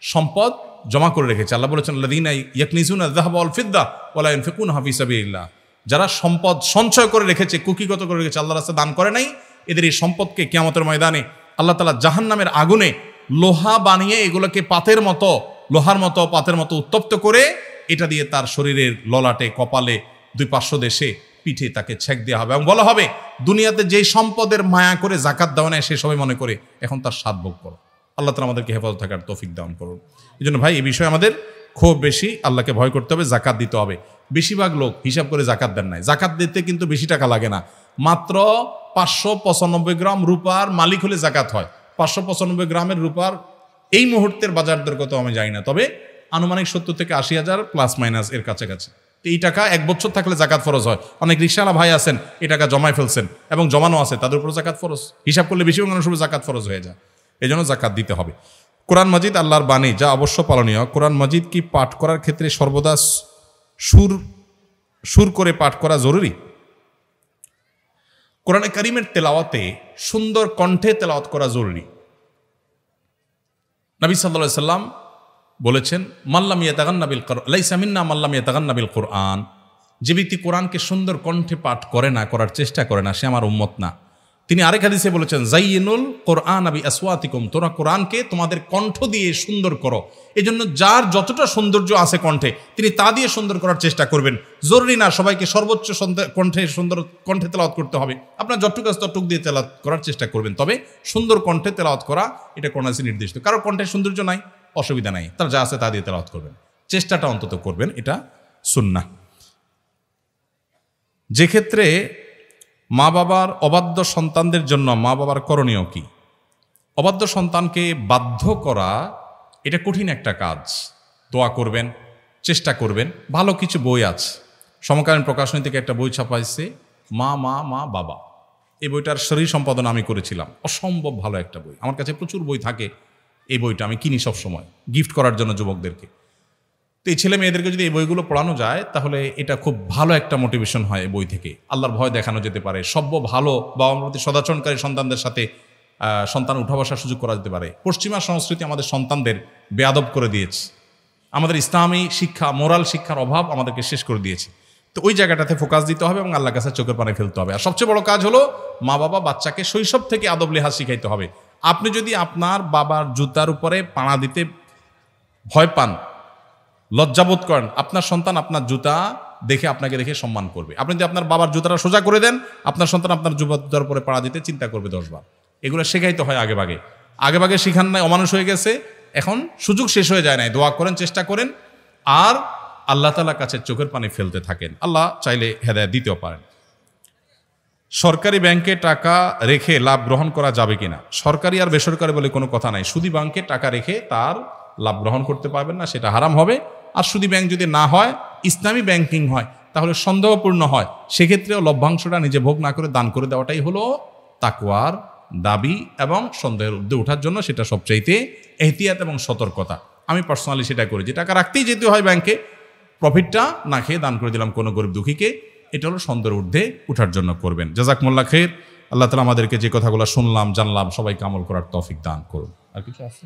সম্পদ জমা করে রেখেছে, আল্লাহ বলেছেন আল্লাযীনা ইয়াকনিজুনা আয-যাহাবা ওয়াল ফিদ্দা ওয়া লা ইউনফিকুনহা ফি সাবিলিল্লাহ। যারা সম্পদ সঞ্চয় করে রেখেছে, কুকিগত করে রেখেছে, আল্লাহর রাস্তায় দান করে নাই, এদের এই সম্পদকে কিয়ামতের ময়দানে আল্লাহ তাআলা জাহান্নামের আগুনে লোহা বানিয়ে এগুলোকে পাতের মতো, লোহার মতো পাতের মতো উত্তপ্ত করে এটা দিয়ে তার শরীরের ললাটে, কপালে, দুই পার্শ্ব দেশে, পিঠে তাকে ছেক দেওয়া হবে এবং বলা হবে, দুনিয়াতে যেই সম্পদের মায়া করে জাকাত দেওয়া নেয় সে সবাই মনে করে এখন তার স্বাদ ভোগ করো। আল্লাহ তাআলা আমাদেরকে হেফাজত থাকার তৌফিক দান করুন। এই জন্য ভাই, এই বিষয়ে আমাদের খুব বেশি আল্লাহকে ভয় করতে হবে, জাকাত দিতে হবে। বেশিরভাগ লোক হিসাব করে জাকাত দেন নাই। জাকাত দিতে কিন্তু বেশি টাকা লাগে না, মাত্র 595 গ্রাম রূপার মালিক হলে জাকাত হয়। 595 গ্রামের রূপার এই মুহূর্তের বাজার দর কত আমি জানি না, তবে আনুমানিক 70 থেকে 80,000 প্লাস মাইনাস এর কাছাকাছি। এই টাকা 1 বছর থাকলে জাকাত ফরজ হয়। অনেক রিকশাওয়ালা ভাই আছেন এই টাকা জমায় ফেলছেন এবং জমানো আছে, তাদের উপর জাকাত ফরজ। হিসাব করলে বেশিরভাগ মানুষের উপর জাকাত ফরজ হয়ে যায়। এই জন্য জাকাত দিতে হবে। কোরআন মাজিদ আল্লাহর বাণী, যা অবশ্য পালনীয়। কোরআন মাজিদ কি পাঠ করার ক্ষেত্রে সর্বদা সুর করে পাঠ করা জরুরি? কোরআনে কারিমের তেলাওয়াতে সুন্দর কণ্ঠে তেলাওয়াত করা জরুরি। নবী সাল্লাল্লাহু আলাইহি সাল্লাম বলেছেন, মাল্লাম ইয়াতাগান্না বিল কুরআন লাইসা মিন্না মাল্লাম ইয়াতাগান্না বিল কুরআন। যে ব্যক্তি কোরআনকে সুন্দর কণ্ঠে পাঠ করে না, করার চেষ্টা করে না, সে আমার উম্মত না। তিনি আরেক হাদিসে বলেছেন, জাইয়িনুল কোরআন আবি আসওয়াতিকুম, তোমরা কোরআনকে তোমাদের কণ্ঠ দিয়ে সুন্দর করো। এজন্য যার যতটা সৌন্দর্য আছে কণ্ঠে, তিনি তা দিয়ে সুন্দর করার চেষ্টা করবেন। জরুরি না সবাইকে সর্বোচ্চ সুন্দর কণ্ঠে তেলাওয়াত করতে হবে, আপনার যতটুকু আছে ততটুকু দিয়ে তেলাওয়াত করার চেষ্টা করবেন। তবে সুন্দর কণ্ঠে তেলাওয়াত করা এটা কোরআনে নির্দিষ্ট। কারো কণ্ঠে সৌন্দর্য নাই, অসুবিধা নাই, তার যা আছে তা দিয়ে তেলাওয়াত করবেন, চেষ্টাটা অন্তত করবেন, এটা সুন্নাহ। যে ক্ষেত্রে মা বাবার অবাধ্য সন্তানদের জন্য মা বাবার করণীয় কি? অবাধ্য সন্তানকে বাধ্য করা এটা কঠিন একটা কাজ। দোয়া করবেন, চেষ্টা করবেন। ভালো কিছু বই আছে, সমকালীন প্রকাশনী থেকে একটা বই ছাপাইছে, মা মা মা বাবা। এই বইটার শরীর সম্পাদন আমি করেছিলাম, অসম্ভব ভালো একটা বই। আমার কাছে প্রচুর বই থাকে, এই বইটা আমি কিনি সব সময় গিফট করার জন্য যুবকদেরকে। তো এই ছেলে মেয়েদেরকে যদি এই বইগুলো পড়ানো যায় তাহলে এটা খুব ভালো একটা মোটিভেশন হয়। এই বই থেকে আল্লাহর ভয় দেখানো যেতে পারে, সভ্য ভালো বাবা মার প্রতি সদাচরণকারী সন্তানদের সাথে সন্তান উঠা বসার সুযোগ করা যেতে পারে। পশ্চিমা সংস্কৃতি আমাদের সন্তানদের বেয়াদব করে দিয়েছে, আমাদের ইসলামী শিক্ষা, মোরাল শিক্ষার অভাব আমাদেরকে শেষ করে দিয়েছে। তো ওই জায়গাটাতে ফোকাস দিতে হবে এবং আল্লাহর কাছে চোখের পানি ফেলতে হবে। আর সবচেয়ে বড় কাজ হলো মা বাবা বাচ্চাকে শৈশব থেকে আদব লেহাজ শিখাইতে হবে। আপনি যদি আপনার বাবার জুতার উপরে পাড়া দিতে ভয় পান, লজ্জাবোধ করেন, আপনার সন্তান আপনার জুতা দেখে আপনাকে দেখে সম্মান করবে। আপনি যদি আপনার বাবার জুতাটা সোজা করে দেন, আপনার সন্তান আপনার জুতার উপরে পাড়া দিতে চিন্তা করবে 10 বার। এগুলো শেখাইতে হয় আগে ভাগে শিখান নাই, অমানুষ হয়ে গেছে, এখন সুযোগ শেষ হয়ে যায় নাই। দোয়া করেন, চেষ্টা করেন, আর আল্লাহ তাআলার কাছে চোখের পানি ফেলতে থাকেন। আল্লাহ চাইলে হেদায়েত দিতেও পারেন। সরকারি ব্যাংকে টাকা রেখে লাভ গ্রহণ করা যাবে কিনা? সরকারি আর বেসরকারি বলে কোনো কথা নাই। সুদী ব্যাংকে টাকা রেখে তার লাভ গ্রহণ করতে পারবেন না, সেটা হারাম হবে। আর সুদী ব্যাংক যদি না হয়, ইসলামী ব্যাংকিং হয়, তাহলে সন্দেহপূর্ণ হয়, সেক্ষেত্রেও লভ্যাংশটা নিজে ভোগ না করে দান করে দেওয়াটাই হলো তাকওয়ার দাবি এবং সন্দেহের ঊর্ধ্বে ওঠার জন্য সেটা সবচাইতে এহতিয়াত এবং সতর্কতা। আমি পার্সোনালি সেটা করি, যে টাকা রাখতেই যেতে হয় ব্যাংকে, প্রফিটটা না খেয়ে দান করে দিলাম কোনো গরিব দুঃখীকে, এটা হলো সন্দেহের ঊর্ধ্বে উঠার জন্য করবেন। জাযাকুমুল্লাহ খাইর। আল্লাহ তাআলা আমাদেরকে যে কথাগুলো শুনলাম, জানলাম, সবাইকে আমল করার তৌফিক দান করুন। আর কিছু আছে?